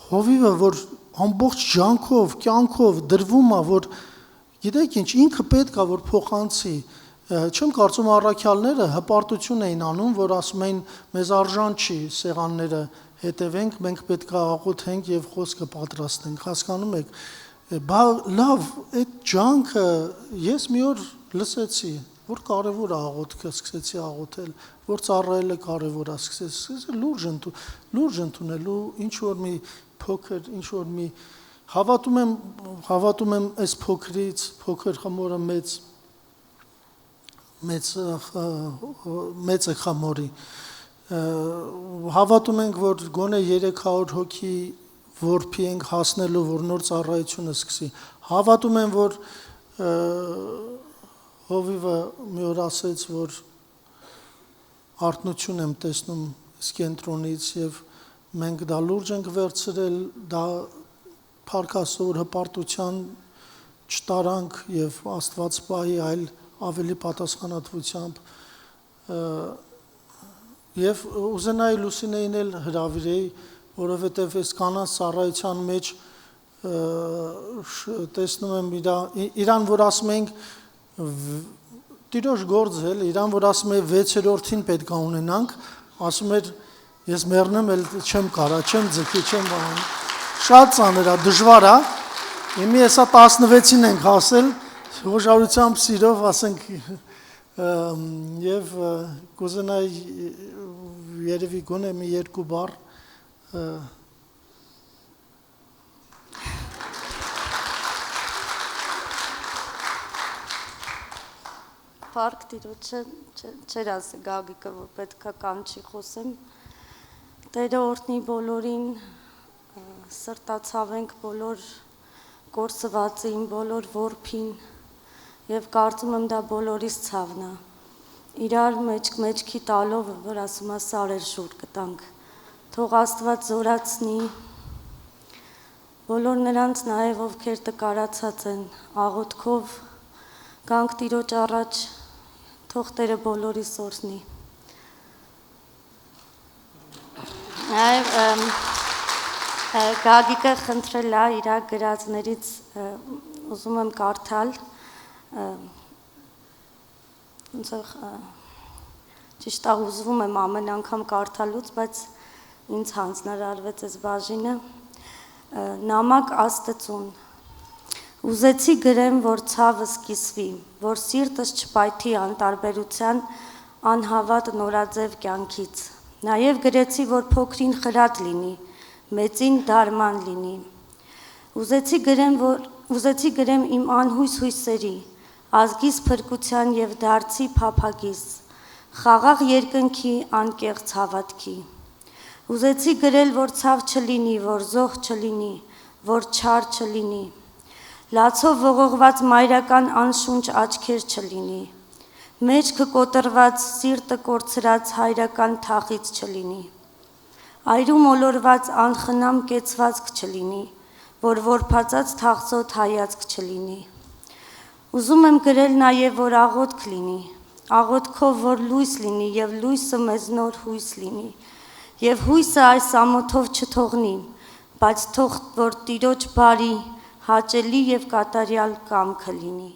հովիվը, որ ամբողջ ջանքով, կյանքով դրվում է, որ գիտեք ինչ, ինքը պետք է որ փոխանցի, չեմ կարծում առաքյալները հպարտություն էին անում, որ ասում էին մեզ արժան չի սեղանները հետևենք, մենք պետք է աղոթենք եւ խոսքը պատրաստենք, հասկանում եք, բա լավ, այդ ջանքը ես մի օր լսեցի, որ կարևոր է աղոթքը, սկսեցի աղոթել, որ ծառայելը կարևոր է, սկսեցի լուրջ ընդունելու ինչ որ մի փոքր, ինչ որ մի հավատում եմ այս փոքրից, փոքր խմորը մեծը խմորի, հավատում ենք, որ գոնե 300 հոգի որփի ենք հասնելու, որ նոր ծառայությունը սկսի, հավատում եմ, որ հովիվը մի օր ասեց, որ արթնություն եմ տեսնում կենտրոնից եւ մենք դա լուրջ ենք վերցրել, դա փառքասոր հպարտության չտարանք եւ Աստված պահի, այլ ավելի պատասխանատվությամբ եւ ուզենայի Լուսինեին էլ հրավիրեի, որովհետեւ այս կանանց ծառայության մեջ տեսնում եմ իրան, որ ասում ենք տիրոջ գործել, իրան, որ ասում է 6-րդին պետք է ունենանք, ասում էր ես մեռնեմ, էլ չեմ կարա, չեմ ձգի, չեմ բանում, շատ ծանր է, դժվար է, իմի հեսա 16-ին ենք հասել, հոժարությամբ սիրով ասենք եւ կուզենայի երևի գոնե մի 2 բառ Փառք Տիրոջը չեր ասի Գագիկը, որ պետքա կանչի խոսեմ, Տերը օրհնի բոլորին, սրտացավ ենք բոլոր կորսվածին, բոլոր որփին եւ կարծում եմ դա բոլորիս ցավն է։ Իրար մեջքի տալով, որ ասում է սարեր շուր կտանք։ Թող Աստված զորացնի բոլոր նրանց նաեւ ովքեր տկարացած են աղոթքով գանք Տիրոջ առաջ, թող Տերը բոլորիս օրհնի։ Գագիկը խնդրել է իր գրածներից ուզում եմ կարդալ ճիշտ է ուզվում եմ ամեն անգամ կարդալուց, բայց ինձ հանձնարարվեց այս բաժինը նամակ Աստծուն Ուզեցի գրեմ, որ ցավս կիսվի, որ սիրտս չպայթի անտարբերության անհավատ նորաձև կյանքից Նաև գրեցի, որ փոքրին խրատ լինի, մեծին դարման լինի։ Ուզեցի գրեմ իմ անհույս հույսերի, ազգիս փրկության եւ դարձի փափագիս, խաղաղ երկնքի անկեղծ հավատքի։ Ուզեցի գրել, որ ցավ չլինի, որ զոհ չլինի, որ չար չլինի։ Լացով ողողված մայրական անշունչ աչքեր չլինի։ Մեջքը կոտրված, սիրտը կորցրած հայրական թախից չլինի։ Այրում ոլորված անխնամ կեցվածք չլինի, որ որփածած թախծոտ հայացք չլինի։ Ուզում եմ գրել նաև, որ աղոթք լինի, աղոթքով, որ լույս լինի եւ լույսը մեզ նոր հույս լինի։ Եվ հույսը այս ամոթով չթողնի, բայց թող որ Տիրոջ բարի, հաճելի եւ կատարյալ կամքը լինի։